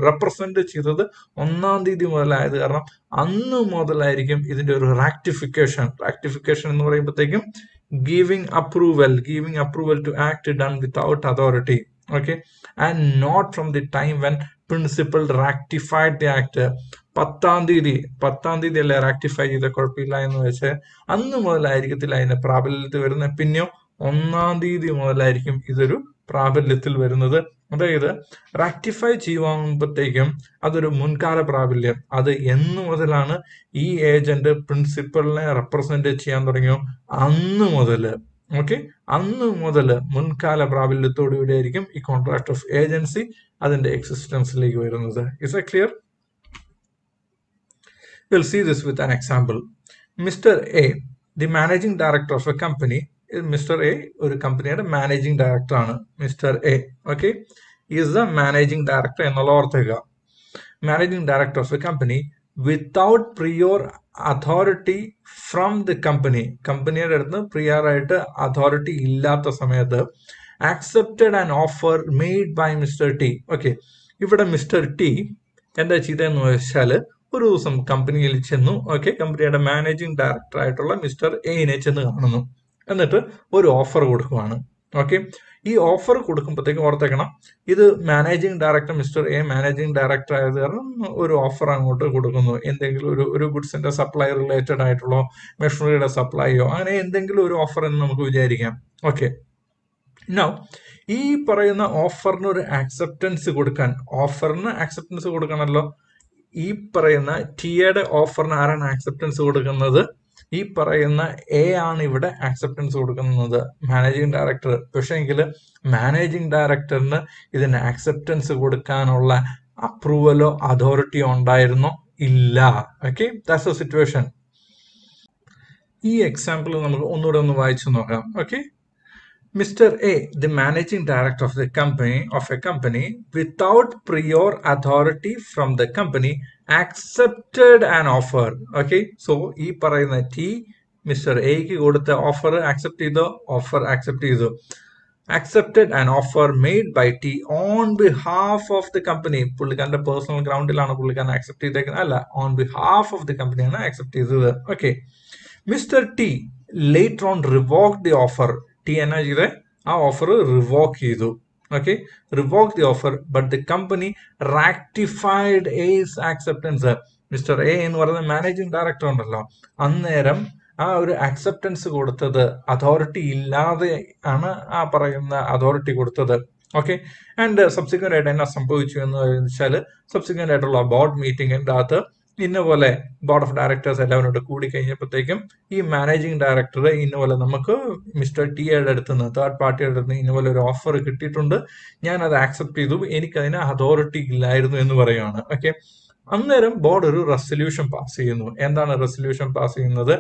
റെപ്രസെന്റ് ചെയ്തത് 1-ാം തീയതി മുതലായത് കാരണം അന്ന് മുതലായിരിക്കും ഇതിന്റെ ഒരു റാക്ടിഫിക്കേഷൻ എന്ന് പറയുമ്പോഴത്തേക്കും giving approval to act done without authority. Okay, and not from the time when principal ratified the act. 10-ാം തീയതി അല്ലേ റാക്ടിഫൈ ചെയ്ത, കുഴപ്പമില്ല എന്ന് വെച്ച് അന്ന് മുതലായിരിക്കത്തില്ല അതിന്റെ പ്രാബല്യത്തിൽ വരുന്നത്. പിന്നെയോ 1-ാം തീയതി മുതലായിരിക്കും ഇതൊരു പ്രാബല്യത്തിൽ വരുന്നത്. അതായത് റാക്ടിഫൈ ചെയ്യുമ്പോഴത്തേക്കും അതൊരു മുൻകാല പ്രാബല്യം. അത് എന്ന് മുതലാണ് ഈ ഏജന്റ് പ്രിൻസിപ്പലിനെ റെപ്രസെന്റ് ചെയ്യാൻ തുടങ്ങിയോ അന്ന് മുതൽ. ഓക്കെ, അന്ന് മുതൽ മുൻകാല പ്രാബല്യത്തോടുകൂടി ആയിരിക്കും ഈ കോൺട്രാക്ട് ഓഫ് ഏജൻസി അതിന്റെ എക്സിസ്റ്റൻസിലേക്ക് വരുന്നത്. Is A clear? We'll see this with an example. Mr. A, the managing director of a company. Mr. A ഒരു കമ്പനിയുടെ മാനേജിംഗ് ഡയറക്ടർ ആണ്. Mister A, okay, is the managing director എന്നുള്ള ഓർത്തേക്കുക. Managing director of a company without prior authority from the കമ്പനിയുടെ അടുത്ത് prior ആയിട്ട് authority ഇല്ലാത്ത സമയത്ത് accepted an offer made by mister T. Okay, ഇവിടെ മിസ്റ്റർ ടി എന്താ ചെയ്തതെന്ന് വെച്ചാൽ ഒരു ദിവസം കമ്പനിയിൽ ചെന്നു. ഓക്കെ, കമ്പനിയുടെ മാനേജിംഗ് ഡയറക്ടർ ആയിട്ടുള്ള മിസ്റ്റർ എനെ ചെന്ന് കാണുന്നു. എന്നിട്ട് ഒരു ഓഫർ കൊടുക്കുവാണ്. ഓക്കെ, ഈ ഓഫർ കൊടുക്കുമ്പോഴത്തേക്കും ഓർത്തേക്കണം, ഇത് managing director mister A managing director ആയത് കാരണം ഒരു ഓഫർ അങ്ങോട്ട് കൊടുക്കുന്നു. എന്തെങ്കിലും ഒരു ഗുഡ്സിന്റെ സപ്ലൈ റിലേറ്റഡ് ആയിട്ടുള്ള മെഷീനറിയുടെ സപ്ലൈയോ അങ്ങനെ എന്തെങ്കിലും ഒരു ഓഫർ എന്ന് നമുക്ക് വിചാരിക്കാം. ഓക്കെ, നൗ ഈ പറയുന്ന ഓഫറിന് ഒരു ആക്സെപ്റ്റൻസ് കൊടുക്കണമല്ലോ. ഈ പറയുന്ന ടിയുടെ ഓഫറിന് ആരാണ് ആക്സെപ്റ്റൻസ് കൊടുക്കുന്നത്? ഈ പറയുന്ന എ ആണ് ഇവിടെ ആക്സെപ്റ്റൻസ് കൊടുക്കുന്നത്, മാനേജിംഗ് ഡയറക്ടർ. പക്ഷേ എങ്കിൽ മാനേജിംഗ് ഡയറക്ടറിന് ഇതിന് ആക്സെപ്റ്റൻസ് കൊടുക്കാനുള്ള അപ്രൂവലോ അതോറിറ്റിയോ ഉണ്ടായിരുന്നോ? ഇല്ല. Okay, that's A situation. ഈ എക്സാമ്പിൾ നമുക്ക് ഒന്നുകൂടെ ഒന്ന് വായിച്ചു നോക്കാം. Okay, Mr. A, the managing director of a company, without prior authority from the company, accepted an offer. Okay, so ഈ പറയുന്ന T മിസ്റ്റർ എക്ക് കൊടുത്ത ഓഫർ ആക്സെപ്റ്റ് ചെയ്തു. Accepted an offer made by T on behalf of the company. പുള്ളിക്കാരന്റെ personal ഗ്രൗണ്ടിലാണ് പുള്ളിക്കാരൻ accept ചെയ്തേക്കുന്നത്, അല്ല, ഓൺ ബിഹാഫ് ഓഫ് ദി കമ്പനിയാണ് ആക്സെപ്റ്റ് ചെയ്തത്. Okay, mister T later on revoke the offer. T എന്നാ ചെയ്തേ? ആ ഓഫർ റിവോക്ക് ചെയ്തു. Okay, revoke the offer, but the company ratified his acceptance. Mister A എന്ന് പറയുന്ന മാനേജിംഗ് ഡയറക്ടർ ഉണ്ടല്ലോ, അന്നേരം ആ ഒരു ആക്സെപ്റ്റൻസ് കൊടുത്തത് അതോറിറ്റി ഇല്ലാതെ ആണ് ആ പറയുന്ന അതോറിറ്റി കൊടുത്തത്. ഓക്കെ, ആൻഡ് സബ്സിക്വന്റ് ആയിട്ട് എന്നാ സംഭവിച്ചു എന്ന് വെച്ചാൽ സബ്സിക്വന്റ് ആയിട്ടുള്ള ബോർഡ് മീറ്റിംഗിന്റെ അകത്ത് ഇന്നപോലെ ബോർഡ് ഓഫ് ഡയറക്ടേഴ്സ് എല്ലാവരോട് കൂടി കഴിഞ്ഞപ്പോഴത്തേക്കും ഈ മാനേജിംഗ് ഡയറക്ടർ ഇന്നപോലെ നമുക്ക് മിസ്റ്റർ ടിയുടെ അടുത്ത് നിന്ന് തേർഡ് പാർട്ടിയുടെ അടുത്ത് നിന്ന് ഇന്നപോലെ ഒരു ഓഫർ കിട്ടിയിട്ടുണ്ട്, ഞാൻ അത് ആക്സെപ്റ്റ് ചെയ്തു, എനിക്കതിന് അതോറിറ്റി ഇല്ലായിരുന്നു എന്ന് പറയുകയാണ്. ഓക്കെ, അന്നേരം ബോർഡ് ഒരു റെസൊല്യൂഷൻ പാസ് ചെയ്യുന്നു. എന്താണ് റെസൊല്യൂഷൻ പാസ് ചെയ്യുന്നത്?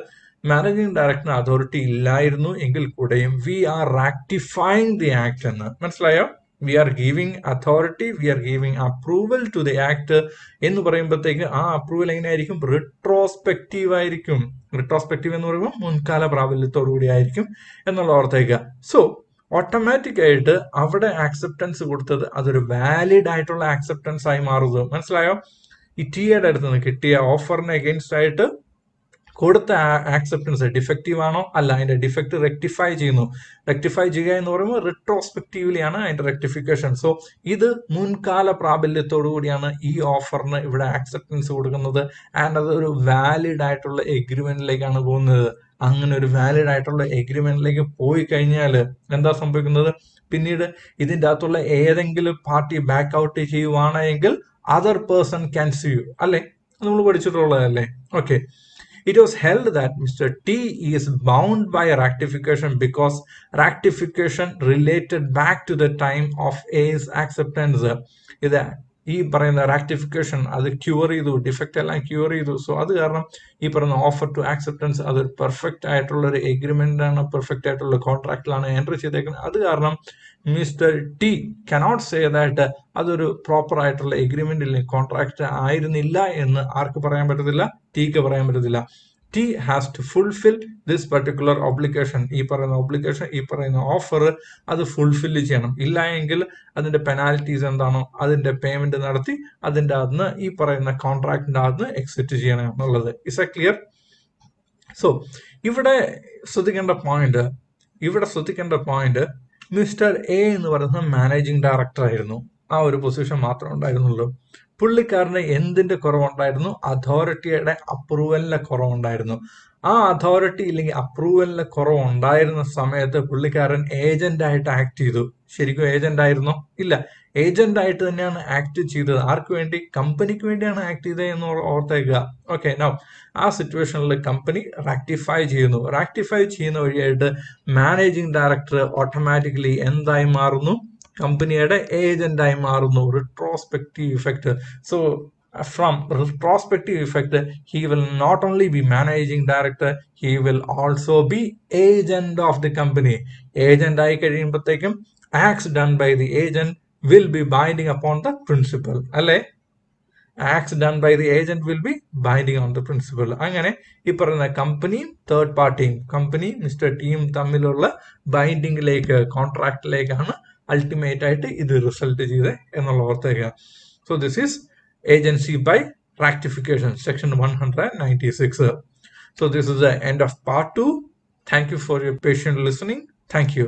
മാനേജിംഗ് ഡയറക്ടറിന് അതോറിറ്റി ഇല്ലായിരുന്നു എങ്കിൽ കൂടെയും we are ratifying the act എന്ന്. മനസ്സിലായോ? We are giving authority, we are giving approval to the act എന്ന് പറയുമ്പോഴത്തേക്ക് ആ അപ്രൂവൽ എങ്ങനെയായിരിക്കും? റിട്രോസ്പെക്റ്റീവ് ആയിരിക്കും. റിട്രോസ്പെക്റ്റീവ് എന്ന് പറയുമ്പോൾ മുൻകാല പ്രാബല്യത്തോടു കൂടി ആയിരിക്കും എന്നുള്ള ഓർത്തേക്കുക. സോ ഓട്ടോമാറ്റിക് ആയിട്ട് അവിടെ ആക്സെപ്റ്റൻസ് കൊടുത്തത് അതൊരു വാലിഡ് ആയിട്ടുള്ള ആക്സെപ്റ്റൻസ് ആയി മാറുന്നത്. മനസ്സിലായോ? ഈ ടിയുടെ അടുത്ത് നിന്ന് കിട്ടിയ ഓഫറിന് അഗെയിൻസ്റ്റ് ആയിട്ട് കൊടുത്ത ആക്സെപ്റ്റൻസ് ഡിഫക്റ്റീവ് ആണോ? അല്ല, അതിന്റെ ഡിഫക്റ്റ് റെക്ടിഫൈ ചെയ്യുന്നു. റെക്ടിഫൈ ചെയ്യുക എന്ന് പറയുമ്പോൾ റിട്രോസ്പെക്റ്റീവ്ലി ആണ് അതിന്റെ റെക്ടിഫിക്കേഷൻ. സോ ഇത് മുൻകാല പ്രാബല്യത്തോടു കൂടിയാണ് ഈ ഓഫറിന് ഇവിടെ ആക്സെപ്റ്റൻസ് കൊടുക്കുന്നത്. ആൻഡ് അത് ഒരു വാലിഡ് ആയിട്ടുള്ള എഗ്രിമെന്റിലേക്കാണ് പോകുന്നത്. അങ്ങനെ ഒരു വാലിഡ് ആയിട്ടുള്ള എഗ്രിമെന്റിലേക്ക് പോയി കഴിഞ്ഞാൽ എന്താ സംഭവിക്കുന്നത്? പിന്നീട് ഇതിന്റെ അകത്തുള്ള ഏതെങ്കിലും പാർട്ടി ബാക്ക് ഔട്ട് ചെയ്യുവാണെങ്കിൽ other person can sue you. അല്ലെ? നമ്മൾ പഠിച്ചിട്ടുള്ളതല്ലേ? Okay. It was held that Mr. T is bound by a ratification because ratification related back to the time of A's acceptance. ഇത് ഈ പറയുന്ന റാക്ടിഫിക്കേഷൻ അത് ക്യൂർ ചെയ്തു, defect എല്ലാം cure ചെയ്തു. സോ അത് കാരണം ഈ പറയുന്ന ഓഫർ ടു ആക്സെപ്റ്റൻസ് അതൊരു പെർഫെക്റ്റ് ആയിട്ടുള്ള ഒരു എഗ്രിമെന്റ് ആണ്, പെർഫെക്റ്റ് ആയിട്ടുള്ള കോൺട്രാക്റ്റിലാണ് എൻട്രി ചെയ്തേക്കുന്നത്. അത് കാരണം mister T cannot say that അതൊരു പ്രോപ്പർ ആയിട്ടുള്ള എഗ്രിമെന്റിൽ കോൺട്രാക്ട് ആയിരുന്നില്ല എന്ന് ആർക്ക് പറയാൻ പറ്റത്തില്ല? ടിക്ക് പറയാൻ പറ്റത്തില്ല. T has to fulfill this particular obligation. ഈ പറയുന്ന ഒബ്ലിഗേഷൻ, ഈ പറയുന്ന ഓഫർ അത് ഫുൾഫിൽ ചെയ്യണം. ഇല്ല എങ്കിൽ അതിന്റെ പെനാൽറ്റീസ് എന്താണോ അതിന്റെ പേയ്മെന്റ് നടത്തി അതിന്റെ അകത്ത് ഈ പറയുന്ന കോൺട്രാക്ടിന്റെ അകത്ത് എക്സിറ്റ് ചെയ്യണം എന്നുള്ളത്. Is A clear? സോ ഇവിടെ ശ്രദ്ധിക്കേണ്ട പോയിന്റ് മിസ്റ്റർ എ എന്ന് പറയുന്നത് മാനേജിംഗ് ഡയറക്ടർ ആയിരുന്നു. ആ ഒരു പൊസിഷൻ മാത്രമേ ഉണ്ടായിരുന്നുള്ളൂ. പുള്ളിക്കാരന് എന്തിന്റെ കുറവുണ്ടായിരുന്നു? അതോറിറ്റിയുടെ അപ്രൂവലിന്റെ കുറവുണ്ടായിരുന്നു. ആ അതോറിറ്റി ഇല്ലെങ്കിൽ അപ്രൂവലിന്റെ കുറവുണ്ടായിരുന്ന സമയത്ത് പുള്ളിക്കാരൻ ഏജന്റ് ആയിട്ട് ആക്ട് ചെയ്തു. ശരിക്കും ഏജന്റ് ആയിരുന്നോ? ഇല്ല, ഏജന്റ് ആയിട്ട് തന്നെയാണ് ആക്ട് ചെയ്തത്. ആർക്ക് വേണ്ടി? കമ്പനിക്ക് വേണ്ടിയാണ് ആക്ട് ചെയ്തത് എന്ന് ഓർത്തേക്കുക. ഓക്കെ, നൗ ആ സിറ്റുവേഷനിൽ കമ്പനി റാക്ടിഫൈ ചെയ്യുന്ന വഴിയായിട്ട് മാനേജിംഗ് ഡയറക്ടർ ഓട്ടോമാറ്റിക്കലി എന്തായി മാറുന്നു? കമ്പനിയുടെ ഏജന്റായി മാറുന്നു. Retrospective effect. So from retrospective effect, he will not only be managing director, he will also be agent of the company. Agent ആയി കഴിയുമ്പോഴത്തേക്കും acts done by the agent will be binding upon the principal. അല്ലെ? acts done by the agent will be binding on the principal. അങ്ങനെ ഈ പറയുന്ന കമ്പനിയും third പാർട്ടിയും, company mister ടിയും തമ്മിലുള്ള ബൈൻഡിങ്ങിലേക്ക്, കോൺട്രാക്റ്റിലേക്കാണ് അൾട്ടിമേറ്റ് ആയിട്ട് ഇത് റിസൾട്ട് ചെയ്ത് എന്നുള്ള ഓർത്തേക്കുക. So this is agency by ratification, section 196. So this is the end of part 2. Thank you for your patient listening. Thank you.